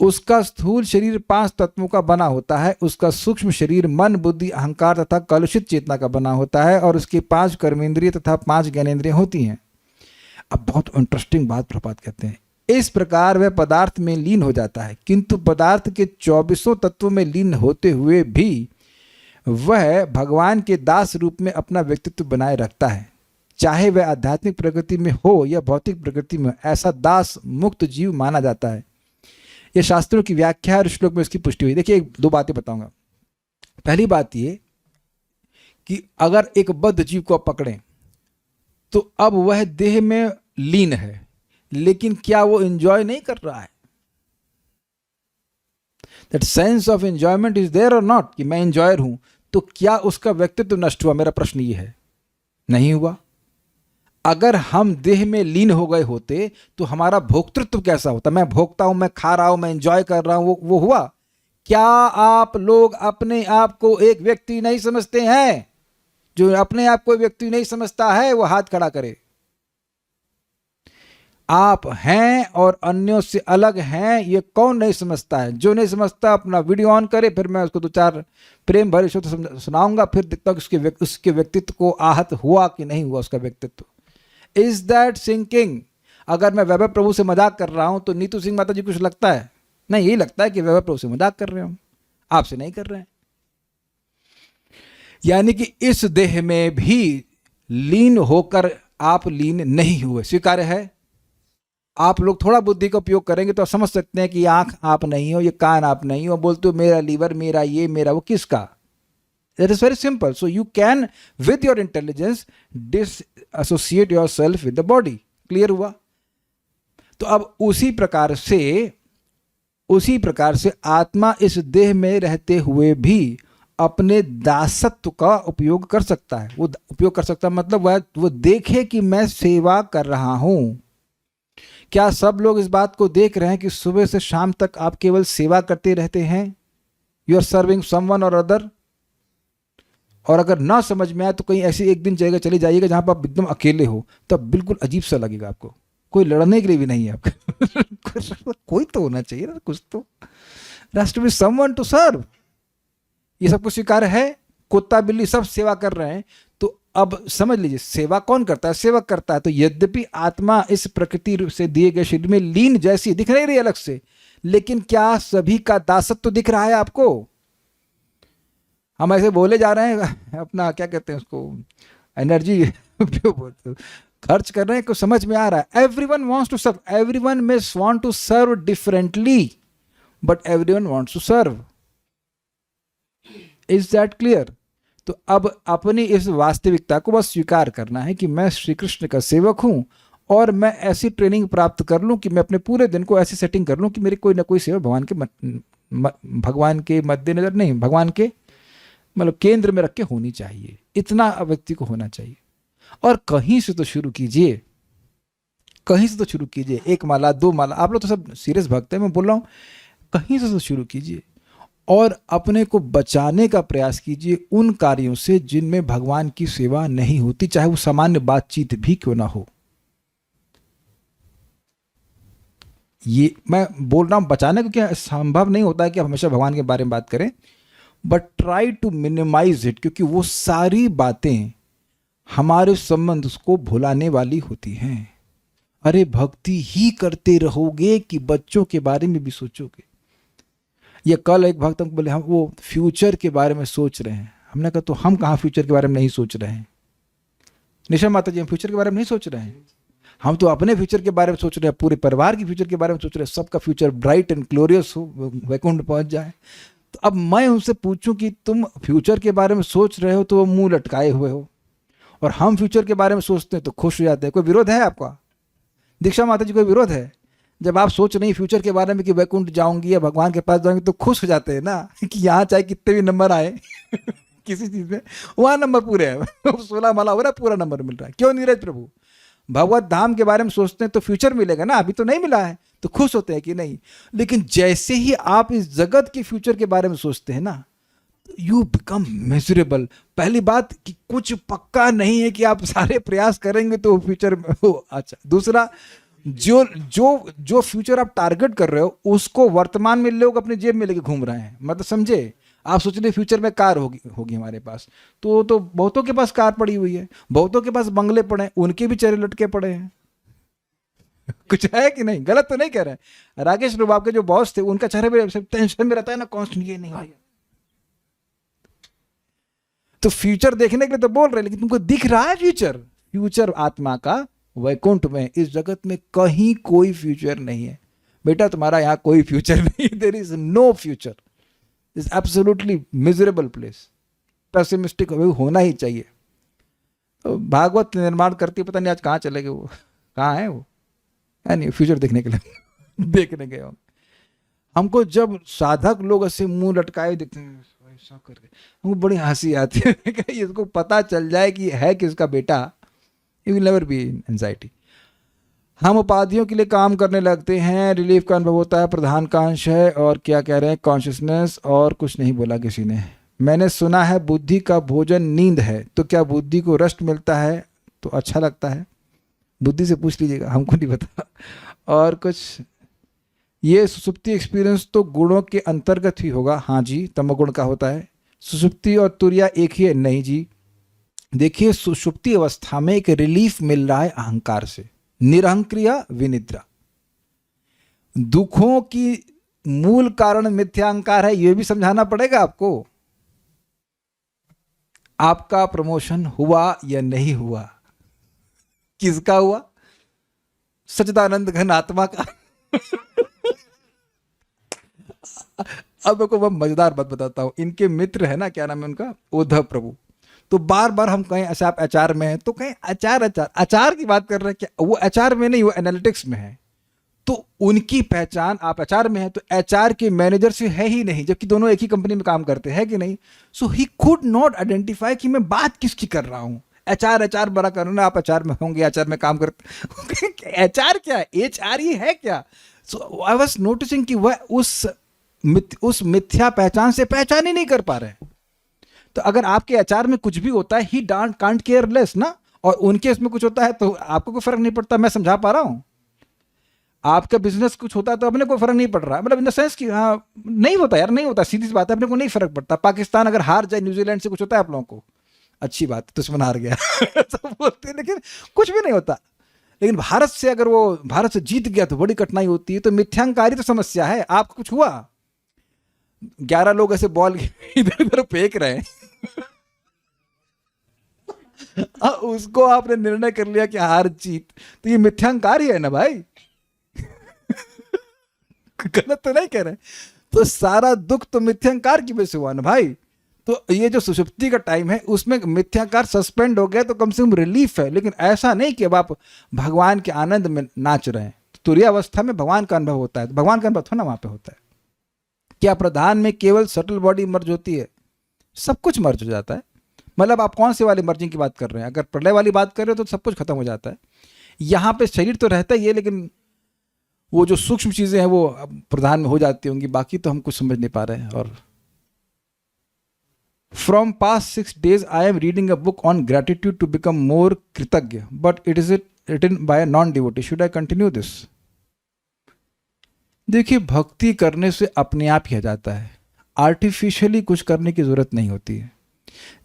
उसका स्थूल शरीर 5 तत्वों का बना होता है। उसका सूक्ष्म शरीर मन, बुद्धि, अहंकार तथा कलुषित चेतना का बना होता है। और उसके 5 कर्मेंद्रिय तथा 5 ज्ञानेंद्रिय होती हैं। अब बहुत इंटरेस्टिंग बात प्रभात कहते हैं, इस प्रकार वह पदार्थ में लीन हो जाता है, किंतु पदार्थ के 24 तत्वों में लीन होते हुए भी वह भगवान के दास रूप में अपना व्यक्तित्व बनाए रखता है। चाहे वह आध्यात्मिक प्रकृति में हो या भौतिक प्रकृति में, ऐसा दास मुक्त जीव माना जाता है। यह शास्त्रों की व्याख्या और श्लोक में इसकी पुष्टि हुई। देखिए, 2 बातें बताऊंगा। पहली बात ये कि अगर एक बद्ध जीव को पकड़ें तो अब वह देह में लीन है, लेकिन क्या वो एंजॉय नहीं कर रहा है? That sense of enjoyment is there or not, कि मैं एंजॉयर हूं, तो क्या उसका व्यक्तित्व नष्ट हुआ? मेरा प्रश्न ये है, नहीं हुआ। अगर हम देह में लीन हो गए होते तो हमारा भोक्तृत्व कैसा होता? मैं भोगता हूं, मैं खा रहा हूं, मैं एंजॉय कर रहा हूं, वो हुआ? क्या आप लोग अपने आप को एक व्यक्ति नहीं समझते हैं? जो अपने आप को व्यक्ति नहीं समझता है वो हाथ खड़ा करे। आप हैं और अन्यों से अलग हैं, ये कौन नहीं समझता है? जो नहीं समझता अपना वीडियो ऑन करे, फिर मैं उसको 2-4 प्रेम भरे शब्द सुनाऊंगा, फिर देखता हूं उसके व्यक्तित्व को आहत हुआ कि नहीं हुआ उसका व्यक्तित्व। Is that sinking? अगर मैं वैभव प्रभु से मजाक कर रहा हूं तो नीतू सिंह माता जी कुछ लगता है? नहीं, यही लगता है कि वैभव प्रभु से मजाक कर रहे हो, आपसे नहीं कर रहे हैं। यानी कि इस देह में भी लीन होकर आप लीन नहीं हुए, स्वीकार्य है। आप लोग थोड़ा बुद्धि का उपयोग करेंगे तो आप समझ सकते हैं कि ये आंख आप नहीं हो, ये कान आप नहीं हो, बोलते हो मेरा लीवर, मेरा ये, मेरा वो, किसका? That is very simple. So you can, with your intelligence, disassociate yourself with the body. Clear हुआ? तो अब उसी प्रकार से आत्मा इस देह में रहते हुए भी अपने दासत्व का उपयोग कर सकता है। वो उपयोग कर सकता है मतलब वो देखे कि मैं सेवा कर रहा हूं। क्या सब लोग इस बात को देख रहे हैं कि सुबह से शाम तक आप केवल सेवा करते रहते हैं? यू आर सर्विंग समवन और अदर। और अगर ना समझ में आए तो कहीं ऐसी एक दिन जगह चले जाइएगा जहां पर आप एकदम अकेले हो, तब बिल्कुल अजीब सा लगेगा आपको। कोई लड़ने के लिए भी नहीं है आपका। कोई तो होना चाहिए ना, कुछ तो। राष्ट्र में समवन टू सर्व, ये सब कुछ स्वीकार है। कुत्ता बिल्ली सब सेवा कर रहे हैं, तो अब समझ लीजिए सेवा कौन करता है? सेवक करता है। तो यद्यपि आत्मा इस प्रकृति से दिए गए शरीर में लीन जैसी दिख नहीं रही अलग से, लेकिन क्या सभी का दासत्व दिख रहा है आपको? हम ऐसे बोले जा रहे हैं, अपना क्या कहते हैं उसको, एनर्जी खर्च कर रहे हैं, को समझ में आ रहा है। Everyone wants to serve, everyone may want to serve differently, but everyone wants to serve. Is that clear? तो अब अपनी इस वास्तविकता को बस स्वीकार करना है कि मैं श्री कृष्ण का सेवक हूं, और मैं ऐसी ट्रेनिंग प्राप्त कर लूं कि मैं अपने पूरे दिन को ऐसी सेटिंग कर लूं कि मेरी कोई ना कोई सेवा भगवान के मद्देनजर नहीं, भगवान के मतलब केंद्र में रख के होनी चाहिए। इतना व्यक्ति को होना चाहिए। और कहीं से तो शुरू कीजिए, कहीं से तो शुरू कीजिए। 1 माला 2 माला, आप लोग तो सब सीरियस भक्त हैं, मैं बोल रहा हूं, कहीं से तो शुरू कीजिए और अपने को बचाने का प्रयास कीजिए उन कार्यों से जिनमें भगवान की सेवा नहीं होती, चाहे वो सामान्य बातचीत भी क्यों ना हो। ये मैं बोल रहा हूँ बचाने को, क्या संभव नहीं होता है कि आप हमेशा भगवान के बारे में बात करें, but try to minimise it, क्योंकि वो सारी बातें हमारे संबंध को भुलाने वाली होती हैं। अरे भक्ति ही करते रहोगे कि बच्चों के बारे में भी सोचोगे। ये कल एक भक्त हमको बोले हम वो फ्यूचर के बारे में सोच रहे हैं। हमने कहा तो हम कहाँ फ्यूचर के बारे में नहीं सोच रहे हैं निशा माता जी, हम फ्यूचर के बारे में नहीं सोच रहे हैं। हम तो अपने फ्यूचर के बारे में सोच रहे हैं, पूरे परिवार के फ्यूचर के बारे में सोच रहे हैं, सबका फ्यूचर ब्राइट एंड ग्लोरियस हो, वैकुंठ पहुंच जाए। तो अब मैं उनसे पूछूं कि तुम फ्यूचर के बारे में सोच रहे हो तो वो मुंह लटकाए हुए हो, और हम फ्यूचर के बारे में सोचते हैं तो खुश हो जाते हैं। कोई विरोध है आपका? दीक्षा माता जी, कोई विरोध है? जब आप सोच रही फ्यूचर के बारे में कि वैकुंठ जाऊंगी या भगवान के पास जाऊंगी तो खुश हो जाते हैं ना कि यहाँ चाहे कितने भी नंबर आए किसी चीज में वहाँ नंबर पूरे हैं 16 माला हो रहा है, पूरा नंबर मिल रहा है। क्यों नीरज प्रभु? भगवत धाम के बारे में सोचते हैं तो फ्यूचर मिलेगा ना, अभी तो नहीं मिला है तो खुश होते हैं कि नहीं। लेकिन जैसे ही आप इस जगत के फ्यूचर के बारे में सोचते हैं ना, यू बिकम मिजरेबल। पहली बात कि कुछ पक्का नहीं है कि आप सारे प्रयास करेंगे तो फ्यूचर में हो। अच्छा, दूसरा, जो जो जो फ्यूचर आप टारगेट कर रहे हो उसको वर्तमान में लोग अपने जेब में लेके घूम रहे हैं। मतलब समझे, आप सोच रहे फ्यूचर में कार होगी हमारे पास, तो बहुतों के पास कार पड़ी हुई है, बहुतों के पास बंगले पड़े हैं, उनके भी चेहरे लटके पड़े हैं कुछ है कि नहीं? गलत तो नहीं कह रहे हैं। राकेश रूबाब के जो बॉस थे उनका चेहरे पे टेंशन में रहता है ना कॉन्स्टेंट, ये नहीं आया। तो फ्यूचर देखने के लिए तो बोल रहे हैं, लेकिन तुमको दिख रहा है फ्यूचर? फ्यूचर आत्मा का वैकुंठ में, इस जगत में कहीं कोई फ्यूचर नहीं है बेटा, तुम्हारा यहाँ कोई फ्यूचर नहीं। There is no future, is absolutely miserable place. Pessimistic होना ही चाहिए। तो भागवत निर्माण करती, पता नहीं आज कहाँ चले गए वो, कहाँ है वो? है नहीं, फ्यूचर देखने के लिए देखने गए होंगे। हमको जब साधक लोग ऐसे मुंह लटकाए देखते हैं ऐसा करके, हमको बड़ी हंसी आती है कि इसको पता चल जाए कि है किसका बेटा, you will never be anxiety. हम उपाधियों के लिए काम करने लगते हैं, रिलीफ का अनुभव होता है, प्रधान का अंश है, और क्या कह रहे हैं, कॉन्शियसनेस, और कुछ नहीं बोला किसी ने। मैंने सुना है बुद्धि का भोजन नींद है, तो क्या बुद्धि को रेस्ट मिलता है तो अच्छा लगता है? बुद्धि से पूछ लीजिएगा, हमको नहीं पता। और कुछ, ये सुषुप्ति एक्सपीरियंस तो गुणों के अंतर्गत ही होगा। हाँ जी, तमोगुण का होता है। सुषुप्ति और तुरिया एक ही है? नहीं जी, देखिए सुषुप्ति अवस्था में एक रिलीफ मिल रहा है अहंकार से, निरहंक्रिया विनिद्रा। दुखों की मूल कारण मिथ्यांकार है, यह भी समझाना पड़ेगा आपको। आपका प्रमोशन हुआ या नहीं हुआ? किसका हुआ? सच्चिदानंद घन आत्मा का। अब को मैं मजेदार बात बताता हूं। इनके मित्र है ना, क्या नाम है उनका, उद्धव प्रभु। तो बार बार हम कहें अच्छा आप एचआर में हैं, तो कहें अचार की बात कर रहे हैं क्या? वो एचआर में नहीं, वो एनालिटिक्स में है। तो उनकी पहचान, आप एचआर में हैं तो एचआर के मैनेजर से है ही नहीं, जबकि दोनों एक ही कंपनी में काम करते हैं कि नहीं। सो ही कुड नॉट आइडेंटिफाई कि मैं बात किसकी कर रहा हूं। एचआर बड़ा करो ना, आप एचआर में होंगे, एचआर में काम करते एचआर क्या है, एचआर ही है क्या? सो आई वाज नोटिसिंग कि वह उस मिथ्या पहचान से पहचान ही नहीं कर पा रहे। तो अगर आपके एचआर में कुछ भी होता है, ही कांट केयर लेस ना, और उनके इसमें कुछ होता है तो आपको कोई फर्क नहीं पड़ता। मैं समझा पा रहा हूं? आपका बिजनेस कुछ होता है तो अपने को फर्क नहीं पड़ रहा, मतलब इन द सेंस कि हाँ नहीं होता यार, नहीं होता, सीधी सी बात है, अपने को नहीं फर्क पड़ता। पाकिस्तान अगर हार जाए न्यूजीलैंड से, कुछ होता है आप लोगों को? अच्छी बात, दुश्मन हार गया तो बोलते हैं, लेकिन कुछ भी नहीं होता। लेकिन भारत से अगर वो भारत से जीत गया तो बड़ी कठिनाई होती है। तो मिथ्यांकारी तो समस्या है। आपको कुछ हुआ, 11 लोग ऐसे बॉल इधर उधर फेंक रहे हैं उसको आपने निर्णय कर लिया कि हार जीत, तो ये मिथ्यांकार ही है ना भाई गलत तो नहीं कह रहे। तो सारा दुख तो मिथ्यांकार की वजह से हुआ ना भाई। तो ये जो सुषुप्ति का टाइम है उसमें मिथ्याकार सस्पेंड हो गया तो कम से कम रिलीफ है। लेकिन ऐसा नहीं कि अब आप भगवान के आनंद में नाच रहे हैं। तुरीय अवस्था में भगवान का अनुभव होता है, तो भगवान का अनुभव थोड़ा ना वहां पे होता है। क्या प्रधान में केवल सटल बॉडी मर्ज होती है? सब कुछ मर्ज हो जाता है। मतलब आप कौन से वाली मर्जिंग की बात कर रहे हैं? अगर प्रलय वाली बात कर रहे हो तो सब कुछ खत्म हो जाता है। यहाँ पे शरीर तो रहता ही है, लेकिन वो जो सूक्ष्म चीजें हैं वो प्रधान में हो जाती होंगी, बाकी तो हम कुछ समझ नहीं पा रहे हैं। और from past 6 days I am reading a book on gratitude to become more कृतज्ञ, but it is written by a non devotee, should I continue this? देखिए, भक्ति करने से अपने आप ही आ जाता है, आर्टिफिशियली कुछ करने की ज़रूरत नहीं होती है।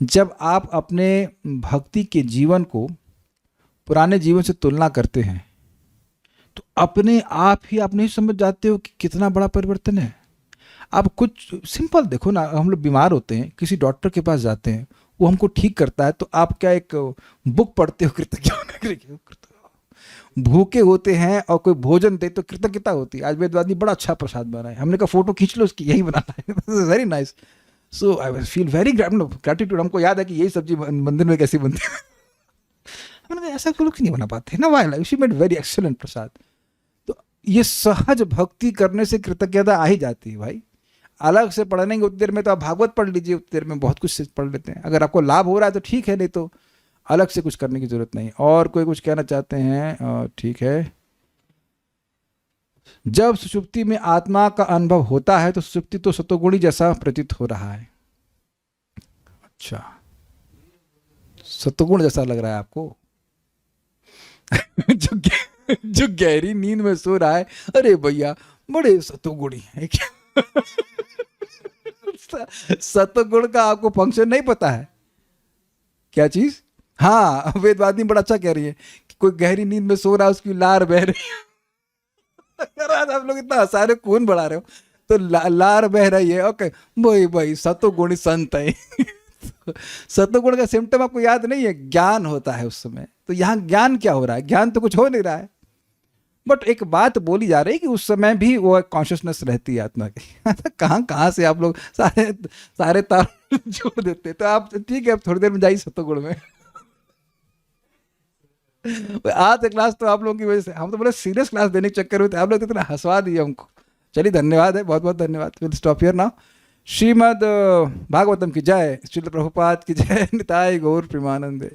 जब आप अपने भक्ति के जीवन को पुराने जीवन से तुलना करते हैं तो अपने आप ही आप नहीं समझ जाते हो कि कितना बड़ा परिवर्तन है। आप कुछ सिंपल देखो ना, हम लोग बीमार होते हैं, किसी डॉक्टर के पास जाते हैं, वो हमको ठीक करता है, तो आप क्या एक बुक पढ़ते हो कृतज्ञ होने के लिए? भूखे होते हैं और कोई भोजन दे तो कृतज्ञता होती है। आज वेदवादी बड़ा अच्छा प्रसाद बना है, हमने कहा फोटो खींच लो उसकी, यही बनाना है, very nice. So I feel very gratitude. हमको याद है कि यही सब्जी मंदिर में कैसी बनती है। हमने कहा ऐसा लोग नहीं बना पाते ना, why she made very excellent prasad. तो ये सहज भक्ति करने से कृतज्ञता आ ही जाती है भाई। अलग से पढ़ने की उतनी देर में तो आप भागवत पढ़ लीजिए, उतनी देर में बहुत कुछ पढ़ लेते हैं। अगर आपको लाभ हो रहा है तो ठीक है, नहीं तो अलग से कुछ करने की जरूरत नहीं। और कोई कुछ कहना चाहते हैं? ठीक है। जब सुषुप्ति में आत्मा का अनुभव होता है तो सुषुप्ति तो सतोगुणी जैसा प्रतीत हो रहा है। अच्छा, सतोगुण जैसा लग रहा है आपको? जो गहरी नींद में सो रहा है, अरे भैया बड़े सतोगुणी है क्या? सतोगुण का आपको फंक्शन नहीं पता है? क्या चीज? हाँ, वेदवादी बड़ा अच्छा कह रही है कि कोई गहरी नींद में सो रहा है, उसकी लार बह रही है। आप लोग इतना हंसा रहे हो, खून बढ़ा रहे हो, तो लार बह रही है। ओके भाई सतोगुणी संत है। सतोगुण का सिम्टम आपको याद नहीं है? ज्ञान होता है उस समय। तो यहाँ ज्ञान क्या हो रहा है? ज्ञान तो कुछ हो नहीं रहा है, बट एक बात बोली जा रही है कि उस समय भी वो कॉन्शियसनेस रहती है आत्मा की। कहाँ से आप लोग सारे तार जोड़ देते। तो आप ठीक है, अब थोड़ी देर में जाइए सतोगुण में। आज क्लास तो आप लोगों की वजह से, हम तो बोले सीरियस क्लास देने के चक्कर में थे, आप लोग इतना हंसवा दिए हमको। चलिए धन्यवाद है, बहुत बहुत धन्यवाद। Will stop here now. Shrimad Bhagavatam की जय, श्रील प्रभुपाद की जय, निताय गौर प्रेमानंदे।